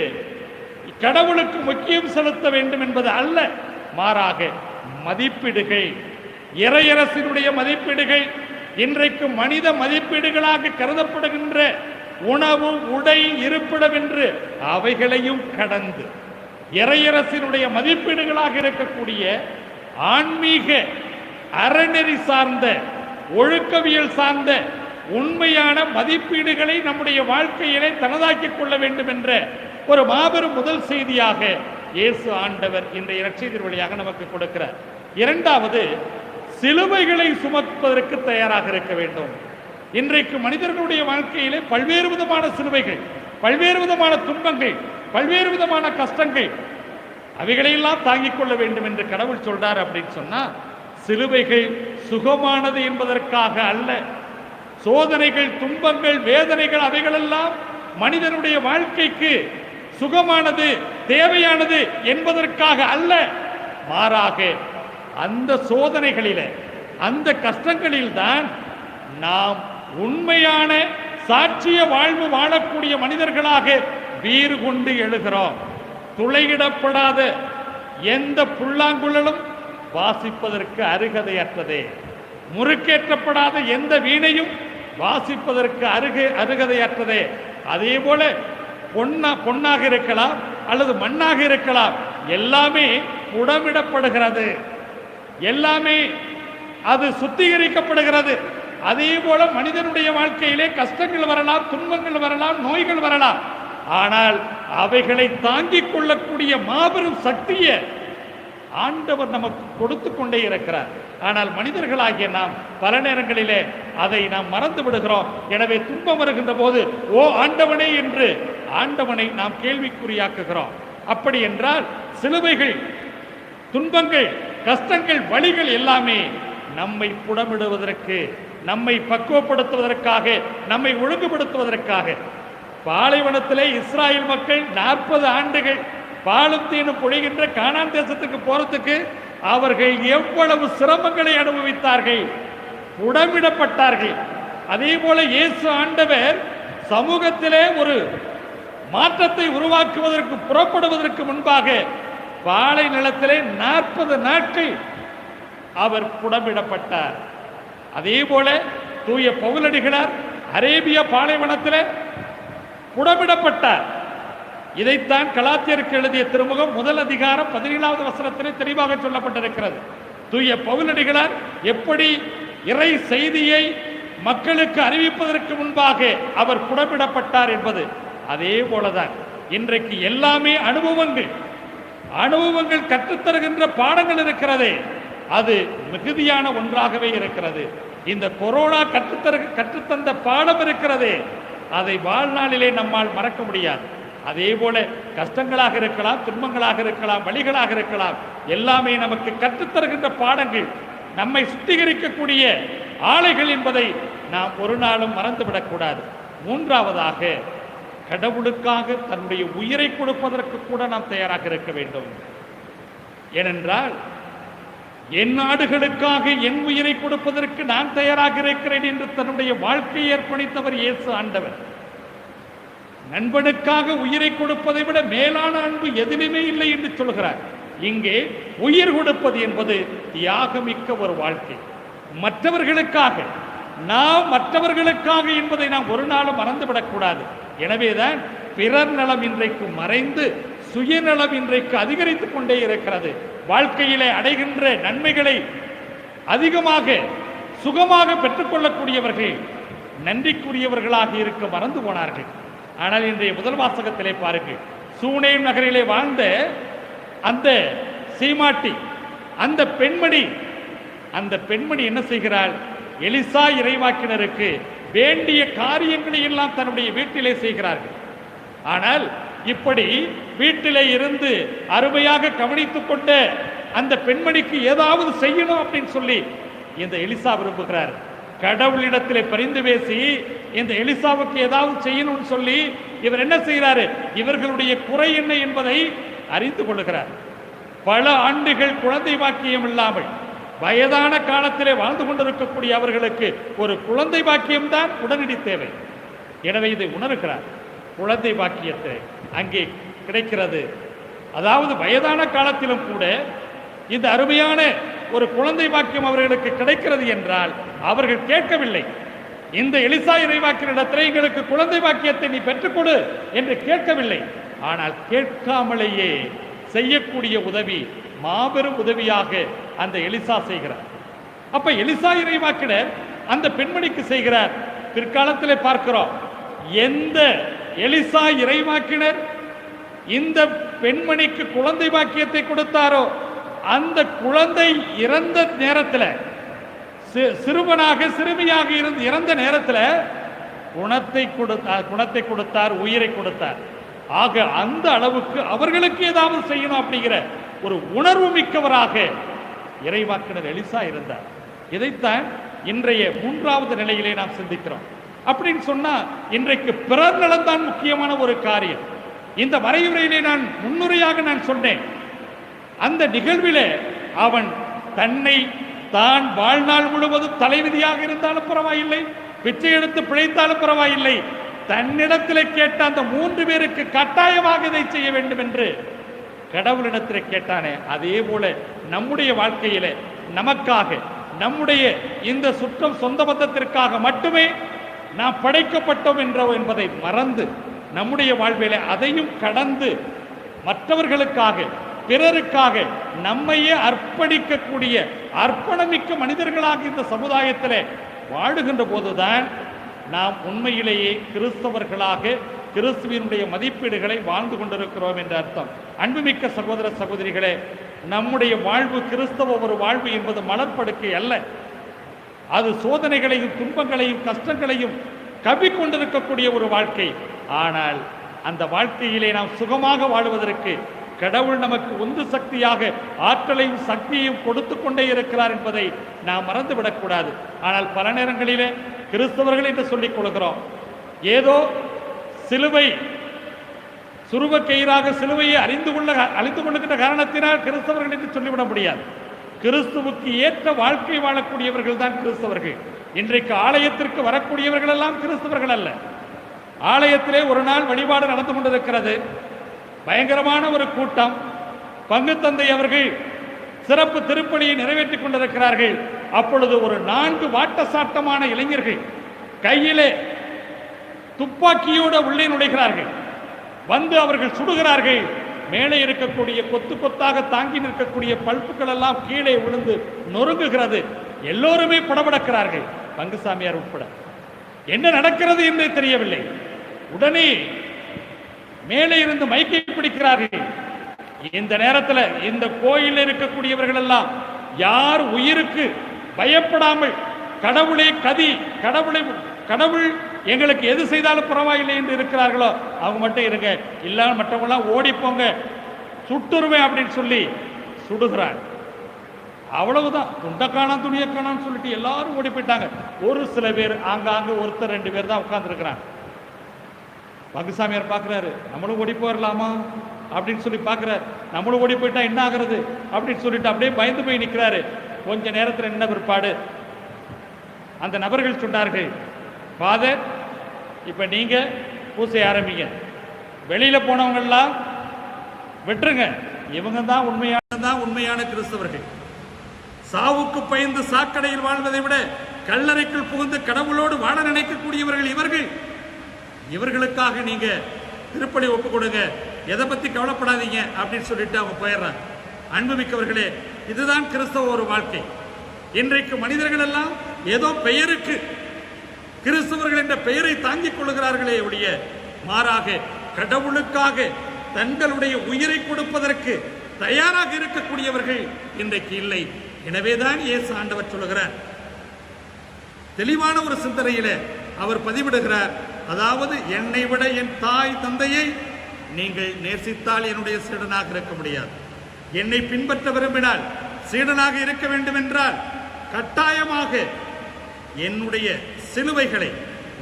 கடவுளுக்கு முக்கியம் செலுத்த வேண்டும் என்பது அல்ல. மாறாக மதிப்பீடுகள், இறையரசினுடைய மதிப்பீடுகள், இன்றைக்கு மனித மதிப்பீடுகளாக கருதப்படுகின்ற உணவு, உடை, இருப்பிடம் என்று அவைகளையும் கடந்து இறையரசினுடைய மதிப்பீடுகளாக இருக்கக்கூடிய ஆன்மீக அறநெறி சார்ந்த, ஒழுக்கவியல் சார்ந்த உண்மையான மதிப்பீடுகளை நம்முடைய வாழ்க்கையிலே தனதாக்கிக் கொள்ள வேண்டும் என்ற ஒரு மாபெரும் முதல் செய்தியாக இயேசு ஆண்டவர் இன்றைய நற்செய்தி வழியாக நமக்கு கொடுக்கிறார். இரண்டாவது, சிலுவைகளை சுமப்பதற்கு தயாராக இருக்க வேண்டும். இன்றைக்கு மனிதர்களுடைய வாழ்க்கையிலே பல்வேறு விதமான சிலுவைகள், பல்வேறு விதமான துன்பங்கள், பல்வேறு விதமான கஷ்டங்கள், அவைகளையெல்லாம் தாங்கிக் கொள்ள வேண்டும் என்று கடவுள் சொல்றார். அப்படின்னு சொன்னா சிலுவைகள் சுகமானது என்பதற்காக அல்ல. சோதனைகள், துன்பங்கள், வேதனைகள் அவைகளெல்லாம் மனிதனுடைய வாழ்க்கைக்கு சுகமானது, தேவையானது என்பதற்காக அல்ல. மாறாக அந்த சோதனைகளில, அந்த கஷ்டங்களில் தான் நாம் உண்மையான சாட்சிய வாழ்வு வாழக்கூடிய மனிதர்களாக வீறு கொண்டு எழுகிறோம். துளையிடப்படாத எந்த புல்லாங்குழலும் வாசிப்பதற்கு அருகதையற்றதே, முறுக்கேற்றப்படாத எந்த வீணையும் வாசிப்பதற்கு அருகதையற்றதே. அதே போல பொன்னாக இருக்கலாம் அல்லது மண்ணாக இருக்கலாம், எல்லாமே புடமிடப்படுகிறது, எல்லாமே அது சுத்திகரிக்கப்படுகிறது. அதே போல மனிதனுடைய வாழ்க்கையிலே கஷ்டங்கள் வரலாம், துன்பங்கள் வரலாம், நோய்கள் வரலாம். ஆனால் அவைகளை தாங்கிக் கொள்ளக்கூடிய மாபெரும் சக்தியை ஆண்டவர் நமக்கு கொடுத்து கொண்டே இருக்கிறார். ஆனால் மனிதர்களாகிய நாம் பல நேரங்களிலே அதை நாம் மறந்து விடுகிறோம். எனவே துன்பம் வருகின்ற போது ஓ ஆண்டவனே என்று ஆண்டவனை நாம் கேள்விக்குறியாக்குகிறோம். அப்படி என்றால் சிலுவைகள், துன்பங்கள், கஷ்டங்கள், வலிகள் எல்லாமே நம்மை புடமிடுவதற்கு, நம்மை பக்குவப்படுத்துவதற்காக, நம்மை ஒழுங்குபடுத்துவதற்காக. பாலைவனத்திலே இஸ்ராயல் மக்கள் 40 ஆண்டுகள் பாலும் தேனும் பொழிகின்ற கானான் தேசத்துக்கு போறதுக்கு அவர்கள் எவ்வளவு சிரமங்களை அனுபவித்தார்கள், புடமிடப்பட்டார்கள். அதே போல இயேசு ஆண்டவர் சமூகத்திலே ஒரு மாற்றத்தை உருவாக்குவதற்கு புறப்படுவதற்கு முன்பாக பாலை நிலத்திலே 40 நாட்கள் அவர் புடமிடப்பட்டார். அதே போல தூய பவுலடிகளார் அரேபிய பாலைவனத்திலே புடமிடப்பட்டார். இதைத்தான் கலாத்தியருக்கு எழுதிய திருமுகம் 1 அதிகாரம் 17வது வசனத்திலே தெளிவாக சொல்லப்பட்டிருக்கிறது. தூய பவுலடிகளார் எப்படி இறை செய்தியை மக்களுக்கு அறிவிப்பதற்கு முன்பாக அவர் புடமிடப்பட்டார் என்பது. அதே போலதான் இன்றைக்கு எல்லாமே அனுபவங்கள் கற்றுத்தருகின்ற பாடங்கள் இருக்கிறதே, அது மிகுதியான ஒன்றாகவே இருக்கிறது. இந்த கொரோனா கற்றுத்தந்த பாடம் இருக்கிறதே, அதை வாழ்நாளிலே நம்மால் மறக்க முடியாது. அதே போல கஷ்டங்களாக இருக்கலாம், துன்பங்களாக இருக்கலாம், வலிகளாக இருக்கலாம், எல்லாமே நமக்கு கற்றுத்தருகின்ற பாடங்கள், நம்மை சுத்திகரிக்கக்கூடிய ஆலைகள் என்பதை நாம் ஒரு நாளும் மறந்துவிடக்கூடாது. மூன்றாவதாக, கடவுளுக்காக தன்னுடைய உயிரை கொடுப்பதற்கு கூட நாம் தயாராக இருக்க வேண்டும். ஏனென்றால் என் நாடுகளுக்காக என் உயிரை கொடுப்பதற்கு நான் தயாராக இருக்கிறேன் என்று தன்னுடைய வாழ்க்கையை அர்ப்பணித்தவர் இயேசு ஆண்டவர். நண்பனுக்காக உயிரை கொடுப்பதை விட மேலான அன்பு எதிலுமே இல்லை என்று சொல்கிறார். இங்கே உயிர் கொடுப்பது என்பது தியாகமிக்க ஒரு வாழ்க்கை. மற்றவர்களுக்காக என்பதை நாம் ஒரு நாளும் மறந்துவிடக்கூடாது. எனவேதான் பிறர் நலம் இன்றைக்கு மறைந்து சுயநலம் இன்றைக்கு அதிகரித்துக் கொண்டே இருக்கிறது. வாழ்க்கையிலே அடைகின்ற நன்மைகளை அதிகமாக சுகமாக பெற்றுக்கொள்ளக்கூடியவர்கள் நன்றிக்குரியவர்களாக இருக்க மறந்து போனார்கள். ஆனால் இன்றைய முதல் வாசகத்திலே பாருங்கள், சூனேம் நகரிலே வாழ்ந்த அந்த சீமாட்டி, அந்த பெண்மணி என்ன செய்கிறாள்? எலிசா இறைவாக்கினருக்கு வேண்டிய காரியங்களை எல்லாம் தன்னுடைய வீட்டிலே செய்கிறார்கள். ஆனால் இப்படி வீட்டிலே இருந்து அருமையாக கவனித்துக் கொண்ட அந்த பெண்மணிக்கு ஏதாவது செய்யணும் அப்படின்னு சொல்லி இந்த எலிசா விரும்புகிறார். கடவுளிடத்திலே பரிந்து பேசி இந்த எலிசாவுக்கு ஏதாவது செய்யணும்னு சொல்லி இவர் என்ன செய்கிறாரு? இவர்களுடைய குறை என்ன என்பதை அறிந்து கொள்ளுகிறார். பல ஆண்டுகள் குழந்தை பாக்கியம் இல்லாமல் வயதான காலத்திலே வாழ்ந்து கொண்டிருக்கக்கூடிய அவர்களுக்கு ஒரு குழந்தை பாக்கியம் தான் உடனடி தேவை. எனவே இதை உணர்கிறார். குழந்தை பாக்கியத்தை அங்கே கிடைக்கிறது. அதாவது வயதான காலத்திலும் கூட இந்த அருமையான ஒரு குழந்தை பாக்கியம் அவர்களுக்கு கிடைக்கிறது என்றால் அவர்கள் கேட்கவில்லை. இந்த எலிசா இறைவாக்கினிடத்தில் எங்களுக்கு குழந்தை பாக்கியத்தை நீ பெற்றுக்கொடு என்று கேட்கவில்லை. ஆனால் கேட்காமலேயே செய்யக்கூடிய உதவி மாபெரும் உதவியாக அந்த எலிசா செய்கிறார். அப்ப எலிசா இறைவாக்கினர் அந்த பெண்மணிக்கு செய்கிறார். பிற்காலத்திலே பார்க்கிறோம், எந்த எலிசா இறைவாக்கினர் இந்த பெண்மணிக்கு குழந்தை பாக்கியத்தை கொடுத்தாரோ அந்த குழந்தை இறந்த நேரத்தில், சிறுமியாக இறந்த நேரத்தில் குணத்தை கொடுத்தார், உயிரை கொடுத்தார். ஆக அந்த அளவுக்கு அவர்களுக்கு ஏதாவது செய்யணும் அப்படிங்கிற ஒரு உணர்வு மிக்கவராக இறைவாக்கினர் எலிசா இருந்தார். இதைத்தான் இன்றைய மூன்றாவது நிலையிலே நாம் சிந்திக்கிறோம். அப்படின்னு சொன்னா இன்றைக்கு பிறர் நலன்தான் முக்கியமான ஒரு காரியம். இந்த வரையுறையிலே நான் முன்னுரையாக நான் சொன்னேன். அந்த நிகழ்விலே அவன் தன்னை தான் வாழ்நாள் முழுவதும் தலைவிதியாக இருந்தாலும் பரவாயில்லை, பிச்சை எடுத்து பிழைத்தாலும் பரவாயில்லை, தன்னிடத்தில் கேட்ட அந்த 3 பேருக்கு கட்டாயமாக இதை செய்ய வேண்டும் என்று கடவுளிடத்தில் கேட்டானே, அதே போல நம்முடைய வாழ்க்கையில நமக்காக, நம்முடைய இந்த சுற்றம் சொந்த பந்தத்திற்காக மட்டுமே நாம் படைக்கப்பட்டோம் என்பதை மறந்து நம்முடைய வாழ்வில அதையும் கடந்து மற்றவர்களுக்காக பிறருக்காக நம்மையே அர்ப்பணிக்கக்கூடிய அர்ப்பணமிக்க மனிதர்களாக இந்த சமுதாயத்தில் வாழுகின்ற போதுதான் நாம் உண்மையிலேயே கிறிஸ்தவர்களாக கிறிஸ்துவினுடைய மதிப்பீடுகளை வாழ்ந்து கொண்டிருக்கிறோம் என்ற அர்த்தம். அன்புமிக்க சகோதர சகோதரிகளே, நம்முடைய வாழ்வு கிறிஸ்தவ ஒரு வாழ்வு என்பது மலர்படுக்கை அல்ல. அது சோதனைகளையும் துன்பங்களையும் கஷ்டங்களையும் கவ்விக்கொண்டிருக்கக்கூடிய ஒரு வாழ்க்கை. ஆனால் அந்த வாழ்க்கையிலே நாம் சுகமாக வாழ்வதற்கு கடவுள் நமக்கு உந்து சக்தியாக ஆற்றலையும் சக்தியையும் கொடுத்து கொண்டே இருக்கிறார் என்பதை நாம் மறந்துவிடக்கூடாது. ஆனால் பல நேரங்களிலே கிறிஸ்தவர்கள் என்று சொல்லிக் கொள்கிறோம். ஏதோ சிலுவை சுருவக்கயிறாக சிலுவையை அறிந்து கொள்ளுகின்ற காரணத்தினால் கிறிஸ்தவர்கள் என்று சொல்லிவிட முடியாது. கிறிஸ்துவுக்கு ஏற்ற வாழ்க்கை வாழக்கூடியவர்கள் தான் கிறிஸ்தவர்கள். இன்றைக்கு ஆலயத்திற்கு வரக்கூடியவர்கள் எல்லாம் கிறிஸ்தவர்கள் அல்ல. ஆலயத்திலே ஒரு நாள் வழிபாடு நடந்து கொண்டிருக்கிறது. பயங்கரமான ஒரு கூட்டம். பங்கு தந்தை அவர்கள் சிறப்பு திருப்பலியை நிறைவேற்றிக் கொண்டிருக்கிறார்கள். அப்பொழுது ஒரு 4 வாட்டசாட்டமான இளைஞர்கள் கையிலே துப்பாக்கியோடு உள்ளே நுழைகிறார்கள். வந்து அவர்கள் சுடுகிறார்கள். மேலே இருக்கக்கூடிய கொத்து கொத்தாக தாங்கி நிற்கக்கூடிய பல்புகள் எல்லாம் கீழே விழுந்து நொறுங்குகிறது. எல்லோருமே படபடக்கிறார்கள், பங்குசாமியார் உட்பட. என்ன நடக்கிறது என்றே தெரியவில்லை. உடனே மேலே இருந்து மைக்கை பிடிக்கிறார்கள். இந்த நேரத்தில் இந்த கோயிலில் இருக்கக்கூடியவர்கள் எல்லாம் யார் உயிருக்கு பயப்படாமல் கடவுளே கதி, கடவுள் எங்களுக்கு எது செய்தாலும் பரவாயில்லை என்று இருக்கிறார்களோ அவங்க மட்டும் இருங்க, இல்ல மற்றவங்களாம் ஓடிப்போங்க, சுட்டுருவேன் அப்படின்னு சொல்லி சுடுகிறார். அவ்வளவுதான். துண்டக்கானான் துணியக்கானான்னு சொல்லிட்டு எல்லாரும் ஓடி போயிட்டாங்க. ஒரு சில பேர் ஆங்காங்க ஒருத்தர் 2 பேர் தான் உட்கார்ந்து இருக்கிறாங்க. பங்குசாமியார் பார்க்குறாரு, நம்மளும் ஓடி போயிடலாமா அப்படின்னு சொல்லி பார்க்குறாரு. நம்மளும் ஓடி போயிட்டா என்ன ஆகிறது அப்படின்னு சொல்லிட்டு அப்படியே பயந்து போய் நிற்கிறாரு. கொஞ்ச நேரத்தில் என்ன பிற்பாடு அந்த நபர்கள் சொன்னார்கள், ஃபாதர் இப்போ நீங்கள் பூசை ஆரம்பிங்க, வெளியில் போனவங்கெல்லாம் விட்டுருங்க, இவங்க தான் உண்மையான கிறிஸ்தவர்கள். சாவுக்கு பயந்து சாக்கடையில் வாழ்வதை விட கல்லறைக்குள் புகுந்து கடவுளோடு வாழ நினைக்கக்கூடியவர்கள் இவர்கள். இவர்களுக்காக நீங்க திருப்பலி ஒப்பு கொடுங்க, எதை பத்தி கவலைப்படாதீங்க அப்படின்னு சொல்லிட்டு அவங்க போயிடுறாங்க. அன்புமிக்கவர்களே, இதுதான் கிறிஸ்தவ ஒரு வாழ்க்கை. இன்றைக்கு மனிதர்கள் எல்லாம் ஏதோ பெயருக்கு கிறிஸ்தவர்கள் என்ற பெயரை தாங்கிக் கொள்கிறார்களே ஒழிய மாறாக கடவுளுக்காக தங்களுடைய உயிரை கொடுப்பதற்கு தயாராக இருக்கக்கூடியவர்கள் இன்றைக்கு இல்லை. எனவேதான் இயேசு ஆண்டவர் சொல்லுகிறார், தெளிவான ஒரு சிந்தனையில அவர் பதிவிடுகிறார், அதாவது என்னை விட என் தாய் தந்தையை நீங்கள் நேசித்தால் என்னுடைய சீடனாக இருக்க முடியாது. என்னை பின்பற்ற விரும்பினால், சீடனாக இருக்க வேண்டும் என்றால் கட்டாயமாக என்னுடைய சிலுவைகளை,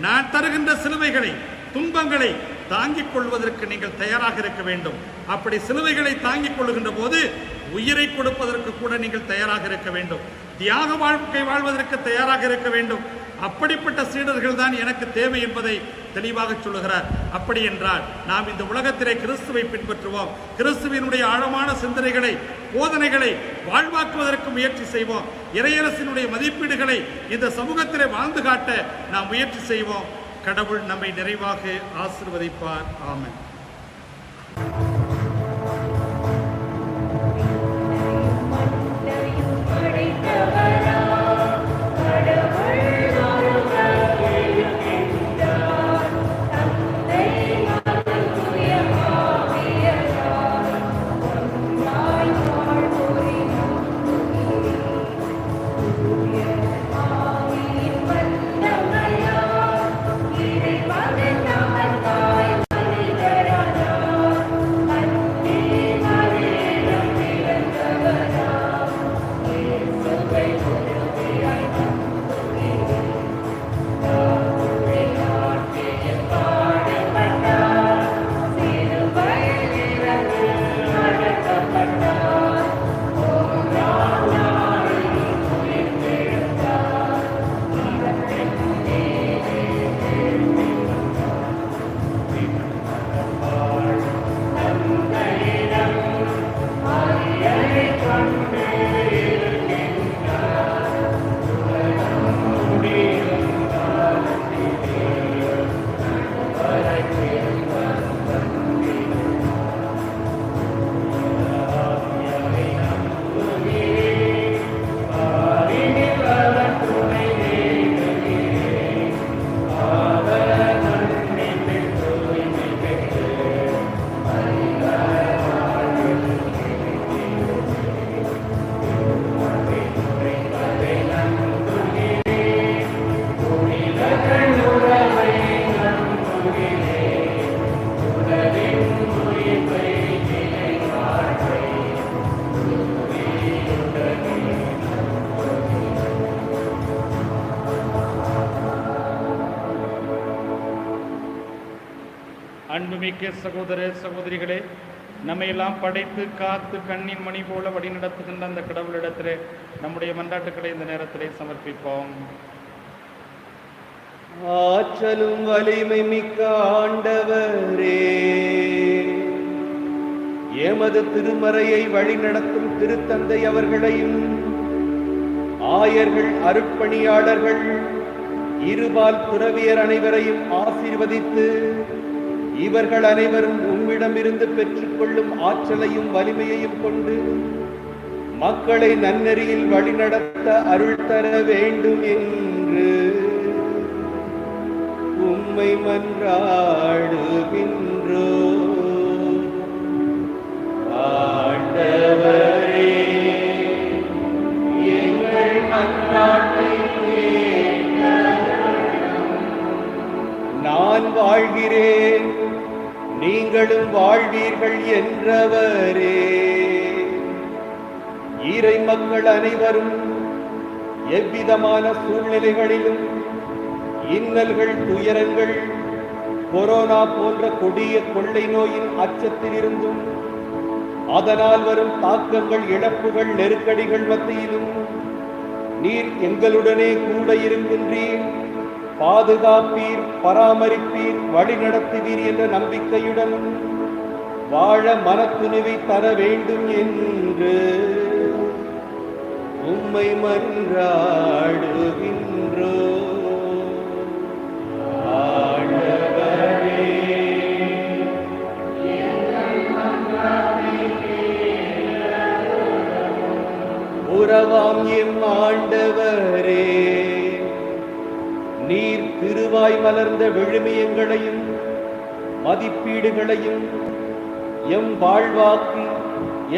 நான் தருகின்ற சிலுவைகளை, துன்பங்களை தாங்கிக் கொள்வதற்கு நீங்கள் தயாராக இருக்க வேண்டும். அப்படி சிலுவைகளை தாங்கிக் கொள்ளுகின்ற போது உயிரை கொடுப்பதற்கு கூட நீங்கள் தயாராக இருக்க வேண்டும். தியாக வாழ்க்கை வாழ்வதற்கு தயாராக இருக்க வேண்டும். அப்படிப்பட்ட சீடர்கள் தான் எனக்கு தேவை என்பதை தெளிவாக சொல்லுகிறார். அப்படி என்றால் நாம் இந்த உலகத்திலே கிறிஸ்துவை பின்பற்றுவோம். கிறிஸ்துவினுடைய ஆழமான சிந்தனைகளை, போதனைகளை வாழ்வாக்குவதற்கு முயற்சி செய்வோம். இறையரசினுடைய மதிப்பீடுகளை இந்த சமூகத்திலே வாழ்ந்து காட்ட நாம் முயற்சி செய்வோம். கடவுள் நம்மை நிறைவாக ஆசீர்வதிப்பார். ஆமென். Thank you. அன்புமிக்க சகோதர சகோதரிகளே, நம்மையெல்லாம் படைத்து காத்து கண்ணின் மணி போல வழிநடத்துகின்ற அந்த கடவுளிடத்திலே நம்முடைய மன்றாட்டுக்களை இந்த நேரத்திலே சமர்ப்பிப்போம். ஆற்றலும் வலிமை மிக்க ஆண்டவரே, எமது திருமறையை வழிநடத்தும் திருத்தந்தை அவர்களையும் ஆயர்கள், அருட்பணியாளர்கள், இருபால் துறவியர் அனைவரையும் ஆசீர்வதித்து இவர்கள் அனைவரும் உம்மிடமிருந்து பெற்றுக்கொள்ளும் ஆற்றலையும் வலிமையையும் கொண்டு மக்களை நன்னெறியில் வழிநடத்த அருள் தர வேண்டும் என்று உம்மை மன்றாடுகின்றோ. ஆண்டவரே, எங்கள் மன்றாட்டை நான் வாழ்கிறேன், நீங்களும் வாழ்வீர்கள் என்றவரே, இறை மக்கள் அனைவரும் எவ்விதமான சூழ்நிலைகளிலும் இன்னல்கள், துயரங்கள், கொரோனா போன்ற கொடிய கொள்ளை நோயின் அச்சத்திலிருந்தும் அதனால் வரும் தாக்கங்கள், இழப்புகள், நெருக்கடிகள் மத்தியிலும் நீர் எங்களுடனே கூட இருக்கின்றீர், பாதுகாப்பீர், பராமரிப்பீர், வழிநடத்துவீர் என்ற நம்பிக்கையுடன் வாழ மனத்துணிவை தர வேண்டும் என்று உம்மை மன்றாடுகின்றோ. ஆண்டவரே, உறவாம் எம் ஆண்டவரே, நீர் திருவாய் மலர்ந்த விழுமியங்களையும் மதிப்பீடுகளையும் எம் வாழ்வாக்கி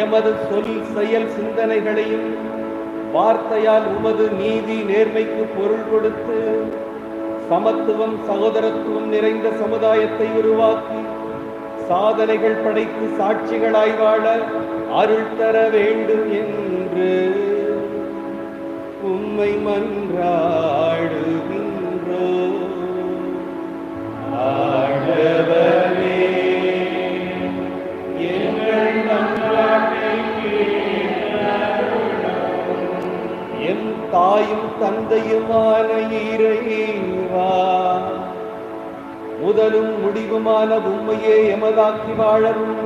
எமது சொல், செயல், சிந்தனைகளையும் வார்த்தையால் உமது நீதி, நேர்மைக்கு பொருள் கொடுத்து சமத்துவம், சகோதரத்துவம் நிறைந்த சமுதாயத்தை உருவாக்கி சாதனைகள் படைத்து சாட்சிகளாய் வாழ அருள் தர வேண்டும் என்று உம்மை மன்றாடுகின்றோ. ஆண்டவரே, எங்கள் மன்றாட்டை எம் தாயும் தந்தையுமான இறைவா, முதலும் முடிவுமான உம்மையே எமதாக்கி வாழவும்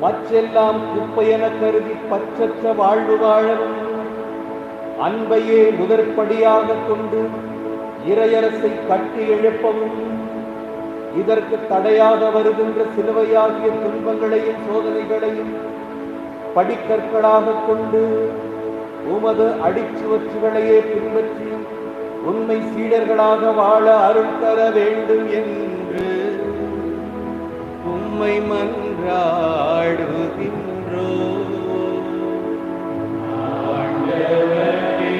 மற்றெல்லாம் குப்பையென கருதி பற்றற்ற வாழ்வு வாழவும் அன்பையே முதற்படியாக கொண்டு இறையரசை கட்டி எழுப்பவும் இதற்கு தடையாக வருகின்ற சிலுவையாகிய துன்பங்களையும் சோதனைகளையும் படிக்கற்களாக கொண்டு உமது அடிச்சுவற்றுகளையே பின்பற்றி உண்மை சீடர்களாக வாழ அருள் தர வேண்டும் என்று உம்மை மன்றாடுகின்றோ. ஆண்டவரே,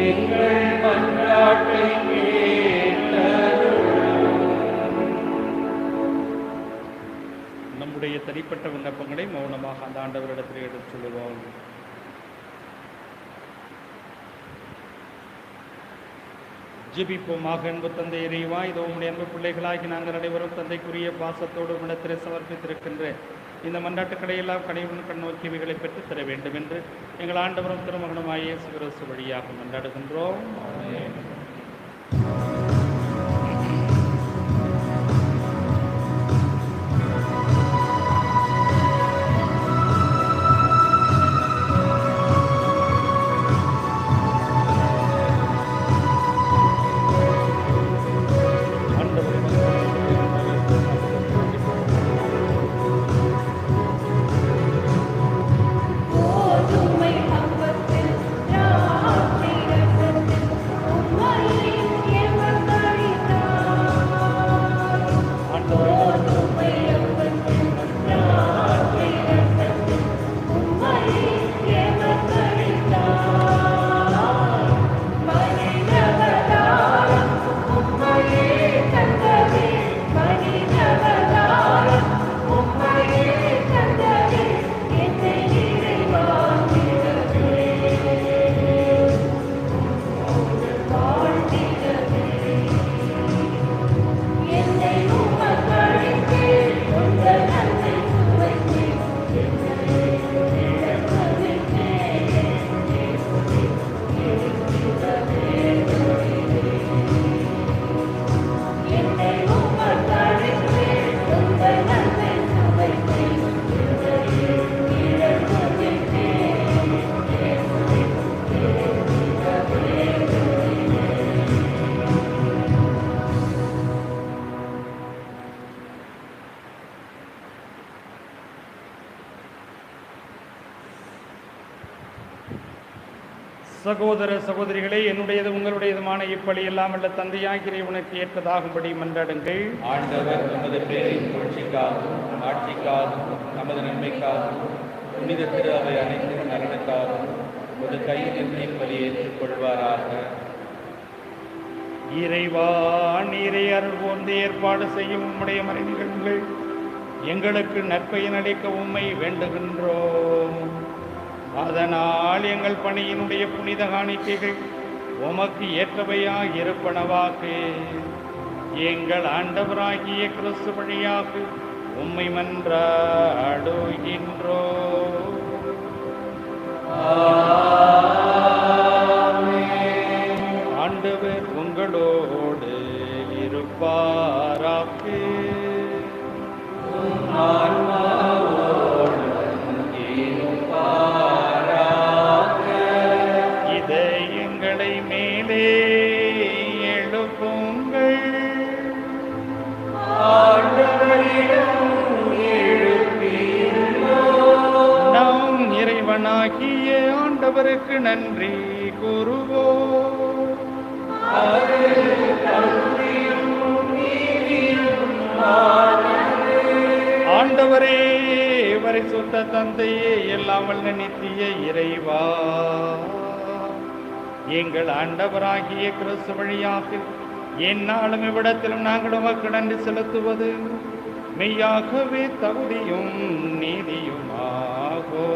எங்கள் மன்றாட்டை கேட்டருளும். நம்முடைய தனிப்பட்ட விண்ணப்பங்களை மௌனமாக அந்த ஆண்டவரிடத்தில் எடுத்துச் சொல்லுவோம். ஜெபிப்போமாக. அன்பு தந்தை இறைவா, இதோ உம்முடைய அன்பு பிள்ளைகளாகி நாங்கள் அனைவரும் தந்தைக்குரிய பாசத்தோடு இடத்திலே சமர்ப்பித்திருக்கின்ற இந்த மன்றாட்டுக்களை எல்லாம் கனிவுடன் கண்ணோக்கியவைகளை பெற்றுத் தர வேண்டும் என்று எங்கள் ஆண்டவரும் திருமகனுமாய் இயேசு கிறிஸ்து வழியாக மன்றாடுகின்றோம். கோதுமை அப்பத்தில் திராட்சை ரசத்தில் சகோதர சகோதரிகளே, என்னுடையது உங்களுடையதுமான இப்படி எல்லாம் அல்ல தந்தையாகிற உனக்கு ஏற்பதாகும்படி மன்றாடுங்கள். ஆண்டவர் நமது பேரின் புகழ்ச்சிக்காகவும் ஆட்சிக்காகவும் நமது நன்மைக்காகவும் புனித திரு அவை அனைத்தின் நலனுக்காகவும் ஒரு கையில் தீர்ப்பலி ஏற்றுக்கொள்வாராக. இறைவா, நீரை அருள் போன்று ஏற்பாடு செய்யும் உம்முடைய மறை நிகழ்வுகள் எங்களுக்கு நற்பயன் அளிக்க உம்மை வேண்டுகின்றோம். அதனால் எங்கள் பணியினுடைய புனித காணிக்கைகள் உமக்கு ஏற்றவையாக இருப்பனவாக எங்கள் ஆண்டவராகிய கிறிஸ்து வழியாக உம்மை மன்றாடுகின்றோம். ஆண்டவர் உங்களோடு இருப்பாராக. இதயங்களை மேலே எழுப்புங்கள். நாம் இறைவனாகிய ஆண்டவருக்கு நன்றி கூறுவோம். ஆண்டவரே, பரிசுத்த தந்தையே, எல்லாம் வல்ல நித்திய இறைவா, எங்கள் ஆண்டவராகிய கிறிஸ்து வழியாக எந்நாளும் இவ்விடத்திலும் நாங்கள் உமக்கு நன்றி செலுத்துவது மெய்யாகவே தகுதியும் நீதியுமாகோ.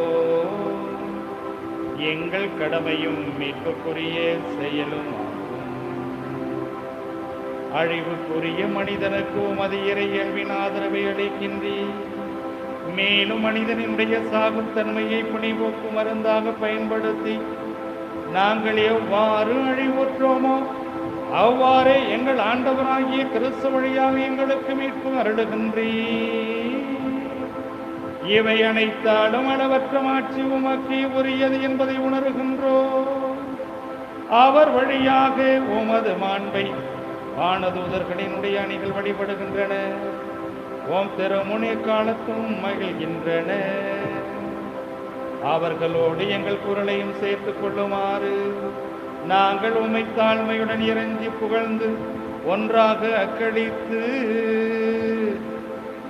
எங்கள் கடமையும் மீட்புக்குரிய செயலும் ஆகும். அழிவுக்குரிய மனிதனுக்கு உமது இறை இயல்பின் ஆதரவை அளிக்கின்றீர். மேலும் மனிதனுடைய சாகும் தன்மையை புனிபோக்கு மருந்தாக பயன்படுத்தி நாங்கள் எவ்வாறு அழிவுற்றோமோ அவ்வாறே எங்கள் ஆண்டவராகிய கிறிஸ்து வழியாக எங்களுக்கு மீட்பு அருளுகின்றீர். இவை அனைத்தாலும் அளவற்ற மாட்சி உமக்கு உரியது என்பதை உணர்கின்றோம். அவர் வழியாக உமது மாண்பை வானதூதர்களினுடைய அணிகள் வழிபடுகின்றன. ஓம் திருமுனை காலத்தும் மகிழ்கின்றன. அவர்களோடு எங்கள் குரலையும் சேர்த்துக் கொள்ளுமாறு நாங்கள் உம்மை தாழ்மையுடன் இறைஞ்சி புகழ்ந்து ஒன்றாக அக்களித்து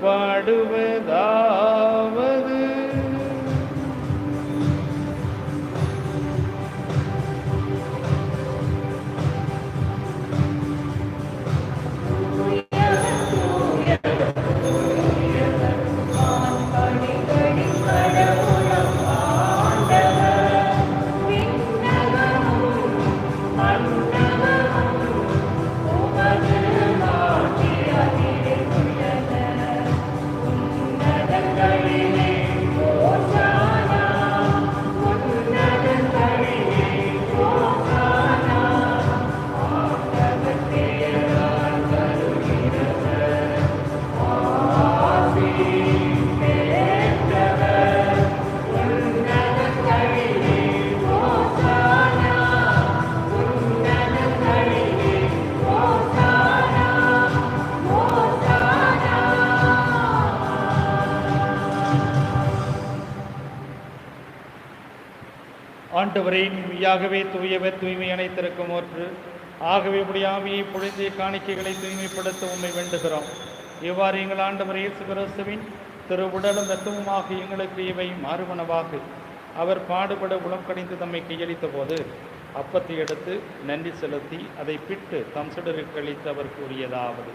பாடுவதாவது. ஆண்டவரே, மெய்யாகவே தூயவர், தூய்மை அனைத்திருக்கும் ஒன்று. ஆகவே உடைய ஆவியை பொழுதிய காணிக்கைகளை தூய்மைப்படுத்த உண்மை வேண்டுகிறோம். இவ்வாறு எங்கள் ஆண்டவர் இயேசு கிறிஸ்துவின் திரு உடலும் ரத்தமுமாக எங்களுக்கு இவை மாறுவனவாக அவர் பாடுபட உளம் கணிந்து தம்மை கையளித்த போது அப்பத்தை எடுத்து நன்றி செலுத்தி அதை பிட்டு தம் சுடருக்கு அளித்து அவர் கூறியதாவது: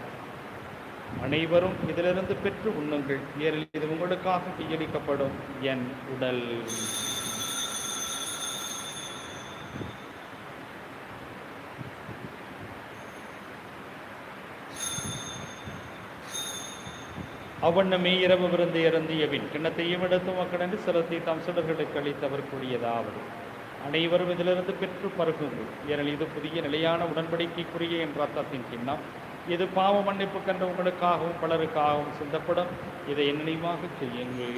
அனைவரும் இதிலிருந்து பெற்று உண்ணுங்கள், ஏறில் இது உங்களுக்காக கையளிக்கப்படும் என் உடல். அவ்வண்ணமே இரவு விருந்து இறந்தியவின் கிண்ணத்தையும் எடுத்து மக்களென்று செலுத்தி தம் சுடர்களுக்கு அளித்தவர் கூறியதாவது: அனைவரும் இதிலிருந்து பெற்று பருகுங்கள், ஏனெனில் இது புதிய நிலையான உடன்படிக்கைக்குரிய என் ரத்தத்தின் கிண்ணம். இது பாவ மன்னிப்பு கண்ட உங்களுக்காகவும் பலருக்காகவும் சிந்தப்படும். இதை என் நினைவாக செய்யுங்கள்.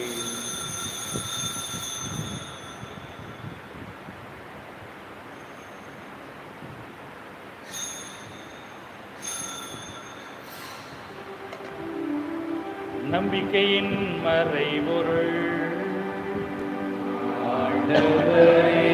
நம்பிக்கையின் மறைபொருள். ஆண்டவரே,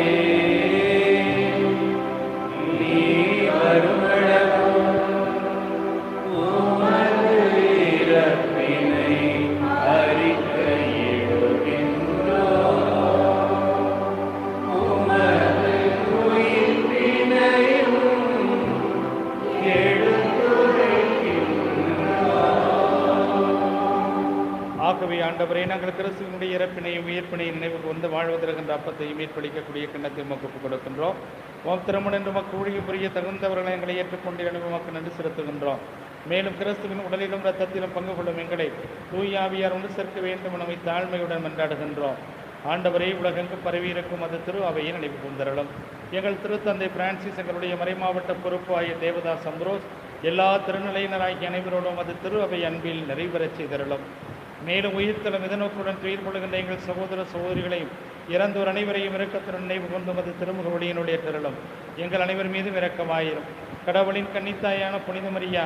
ஆண்டவரே, நாங்கள் கிறிஸ்துவினுடைய இறப்பினையும் உயிர்ப்பினையும் நினைவு கொண்டு வாழ்வதற்கின்ற அப்பத்தையும் மீட்பளிக்கக்கூடிய கிண்ணத்தை உமக்கு ஒப்புக் கொடுக்கின்றோம். உம் திருமணம் என்று உமக்கு ஊழிய புரிய தகுந்தவர்களை எங்களை ஏற்றுக்கொண்டு உமக்கு நன்றி செலுத்துகின்றோம். மேலும் கிறிஸ்துவின் உடலிலும் இரத்தத்திலும் பங்கு கொள்ளும் எங்களை தூயாவியார் ஒன்று சேர்க்க வேண்டும் என தாழ்மையுடன் மன்றாடுகின்றோம். ஆண்டவரே, உலகெங்கு பரவி இருக்கும் அது திரு அவையை நினைவு கூர்ந்தருளும். எங்கள் திருத்தந்தை பிரான்சிஸ், எங்களுடைய மறைமாவட்ட பொறுப்பு ஆகிய தேவதாஸ் அம்ப்ரோஸ், எல்லா திருநிலையினராகிய அனைவரோடும் அது திரு அவை அன்பில் நிறைவேறச் செய்தருளும். மேலும் உயிர்த்தலும் இதனோக்குடன் துயிர் கொள்கின்ற எங்கள் சகோதர சகோதரிகளையும் இறந்தோர் அனைவரையும் இரக்கத்துடன் நினைவு கொண்டு அது திருமுக ஒளியினுடைய திரளும். எங்கள் அனைவர் மீதும் இரக்கமாயிரும். கடவுளின் கன்னித்தாயான புனித மரியா,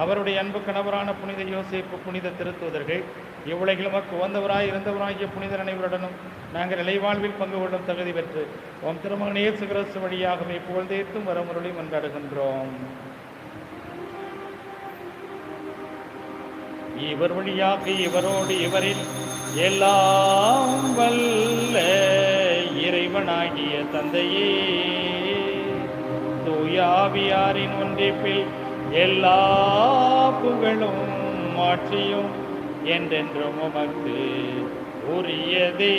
அவருடைய அன்பு கணவரான புனித யோசேப்பு, புனித திருத்தூதர்கள், இவ்வுலகில் நமக்கு உகந்தவராய் இருந்தவராகிய புனிதர் அனைவருடனும் நாங்கள் நிலைவாழ்வில் பங்கு கொள்ளும் தகுதி பெற்று உம் திருமகன் இயேசு கிறிஸ்து வழியாகவே புகழ்ந்தேத்தும் வரமுருளி மன்றாடுகின்றோம். இவர் வழியாக இவரோடு இவரில் எல்லாம் வல்ல இறைவனாகிய தந்தையே, தூயாவியாரின் ஒன்றிப்பில் எல்லா புகழும் மாற்றியும் என்றென்றும் உமக்கு உரியதே.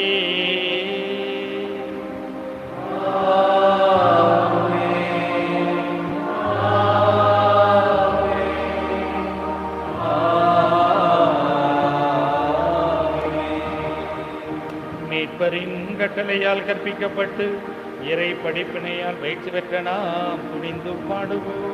மீட்பரின் கட்டளையால் கற்பிக்கப்பட்டு இறை படிப்பினையால் பயிற்சி பெற்ற நாம் துணிந்து பாடுவோம்.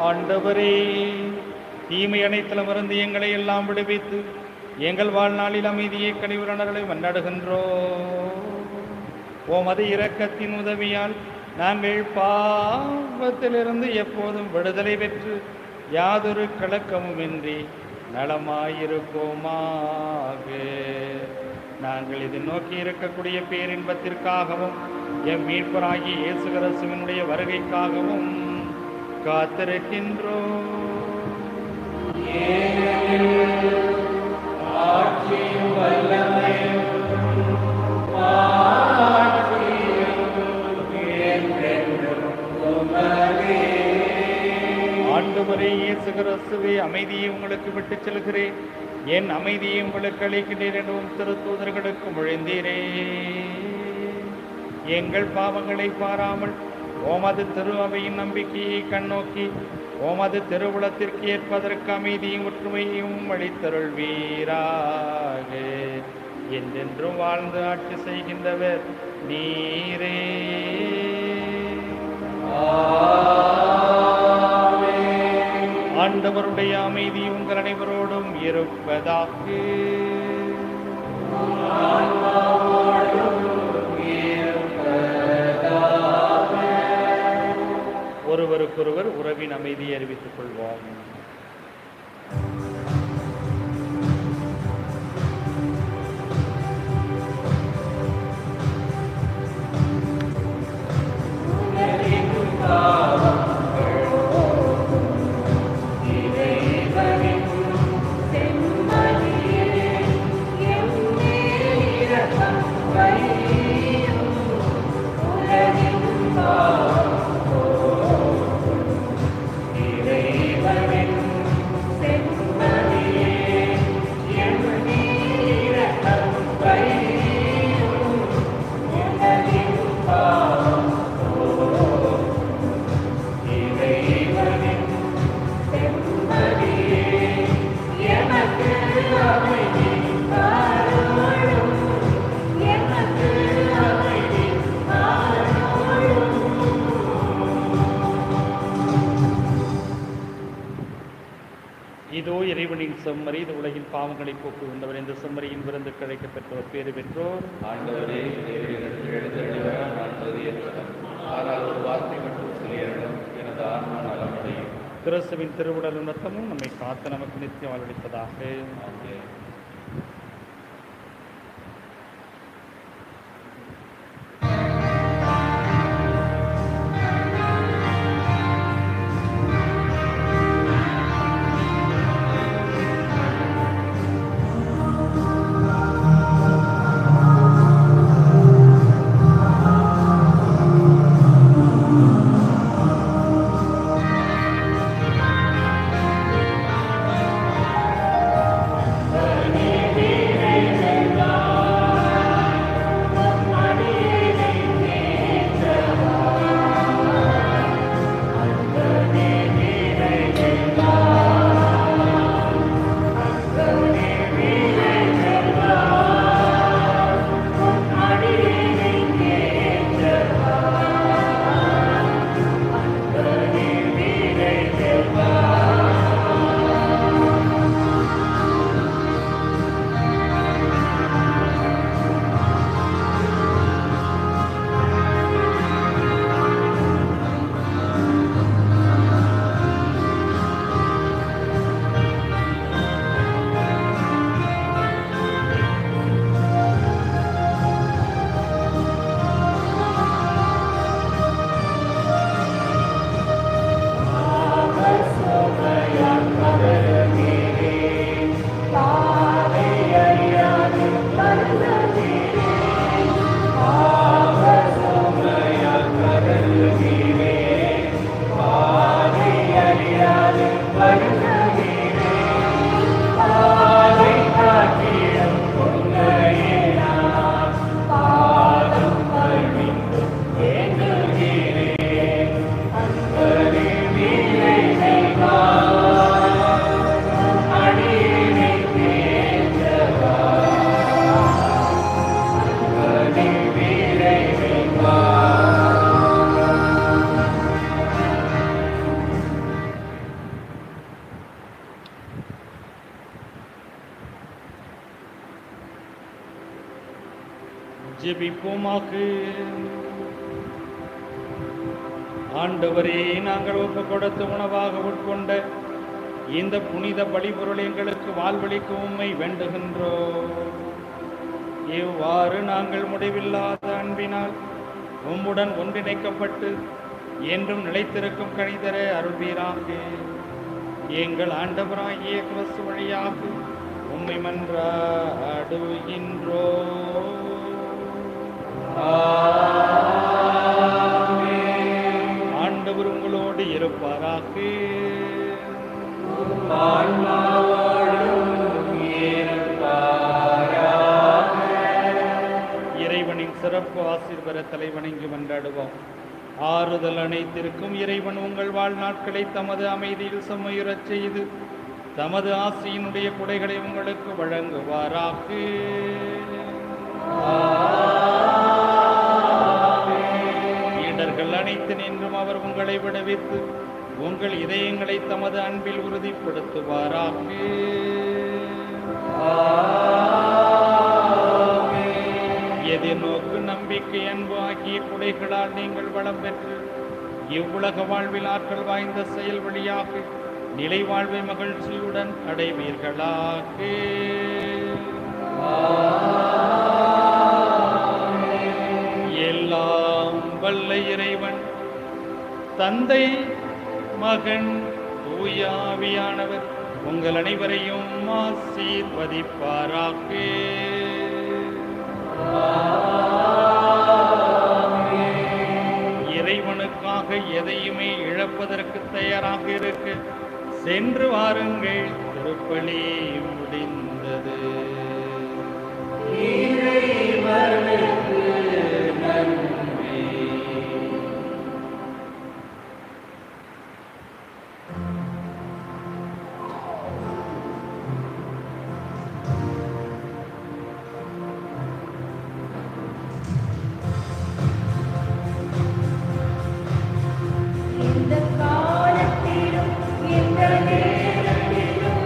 ஆண்டவரே, தீமை அனைத்திலுமிருந்து எங்களை எல்லாம் விடுவித்து எங்கள் வாழ்நாளில் அமைதியை கனிவுரணர்களை மன்றாடுகின்றோம். உமது இரக்கத்தின் உதவியால் நாங்கள் பாவத்திலிருந்து எப்போதும் விடுதலை பெற்று யாதொரு கலக்கமுமின்றி நலமாயிருப்போமாக. நாங்கள் இதை நோக்கி இருக்கக்கூடிய பேரின்பத்திற்காகவும் எம் மீட்பராகிய இயேசு கிறிஸ்துவினுடைய வருகைக்காகவும் காத்திருக்கின்றோம். ஆண்டவரே இயேசு கிறிஸ்துவே, அமைதியை உங்களுக்கு விட்டுச் செல்கிறேன், என் அமைதியை உங்களுக்கு அளிக்கின்றேன் எனவும் திருத்தூதர்களுக்கு மொழிந்தீரே. எங்கள் பாவங்களை பாராமல் ஓமது திரு அவையின் நம்பிக்கையை கண்ணோக்கி ஓமது திருவுளத்திற்கு ஏற்பதற்கு அமைதியும் ஒற்றுமையும் அளித்தருள்வீராக. என்றென்றும் வாழ்ந்து ஆட்சி செய்கின்றவர் நீரே. ஆண்டவருடைய அமைதி உங்கள் அனைவரோடும் இருப்பதாக. ஒருவருக்கொருவர் உறவின் அமைதியை அறிவித்துக் கொள்வோம். இறைவனின் செம்மறி, இது உலகின் பாவங்களை போக்குகின்றவர். இந்த செம்மறியின் விருந்து கிடைக்க பெற்றோர் பேறு பெற்றோர். ஆண்டவரே, தேவனிடத்தில் எழுந்தருளிவர நான் தகுதியற்றவன். ஆனால் ஒரு வார்த்தை மட்டும் சொல்லியறிடும், எனது ஆன்மா நலமடையும். கிறிஸ்துவின் திருவுடலும் இரத்தமும் நம்மை காத்து நமக்கு நித்தியம் வாழ்வளிப்பதாக. ஆமென். ஜெபிப்போமாக. ஆண்டவரே, நாங்கள் ஒப்பு கொடுத்து உணவாக உட்கொண்ட இந்த புனித பலிபொருள் எங்களுக்கு வாழ்வளிக்க உம்மை வேண்டுகின்றோம். இவ்வாறு நாங்கள் முடிவில்லாத அன்பினால் உம்முடன் ஒன்றிணைக்கப்பட்டு என்றும் நிலைத்திருக்கும் கனிதர அருள்வீராக. எங்கள் ஆண்டவராகிய கிறிஸ்து வழியாக உம்மை மன்றாடுகின்றோம். ஆண்டவர் உங்களோடு இருப்பாராக. இறைவனின் சிறப்பு ஆசீர்வாத தலைவணங்கி மன்றாடுவோம். ஆறுதல் அனைத்திற்கும் இறைவன் உங்கள் வாழ்நாட்களை தமது அமைதியில் செம்மையுறச் செய்து தமது ஆசையினுடைய குடைகளை உங்களுக்கு வழங்குவாராக. இடர்கள் அனைத்து நின்றும் அவர் உங்களை விடுவித்து உங்கள் இதயங்களை தமது அன்பில் உறுதிப்படுத்துவாராக. எதிர்நோக்கு நம்பிக்கை அன்பு ஆகிய குடைகளால் நீங்கள் வளம் பெற்று இவ்வுலக வாழ்வில் ஆற்றல் வாய்ந்த செயல் வழியாக நிலை வாழ்வை மகிழ்ச்சியுடன் அடைவீர்களாக. எல்லாம் வல்ல இறைவன் தந்தை, மகன், தூய ஆவியானவர் உங்கள் அனைவரையும் ஆசீர்வதிப்பாராக. இறைவனுக்காக எதையுமே இழப்பதற்கு தயாராக இருக்க சென்று வாருங்கள். திருப்பலி முடிந்தது. இந்த காலத்திலும் இந்த நேரத்திலும்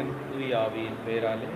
மகன் தூய ஆவியின் பெயராலே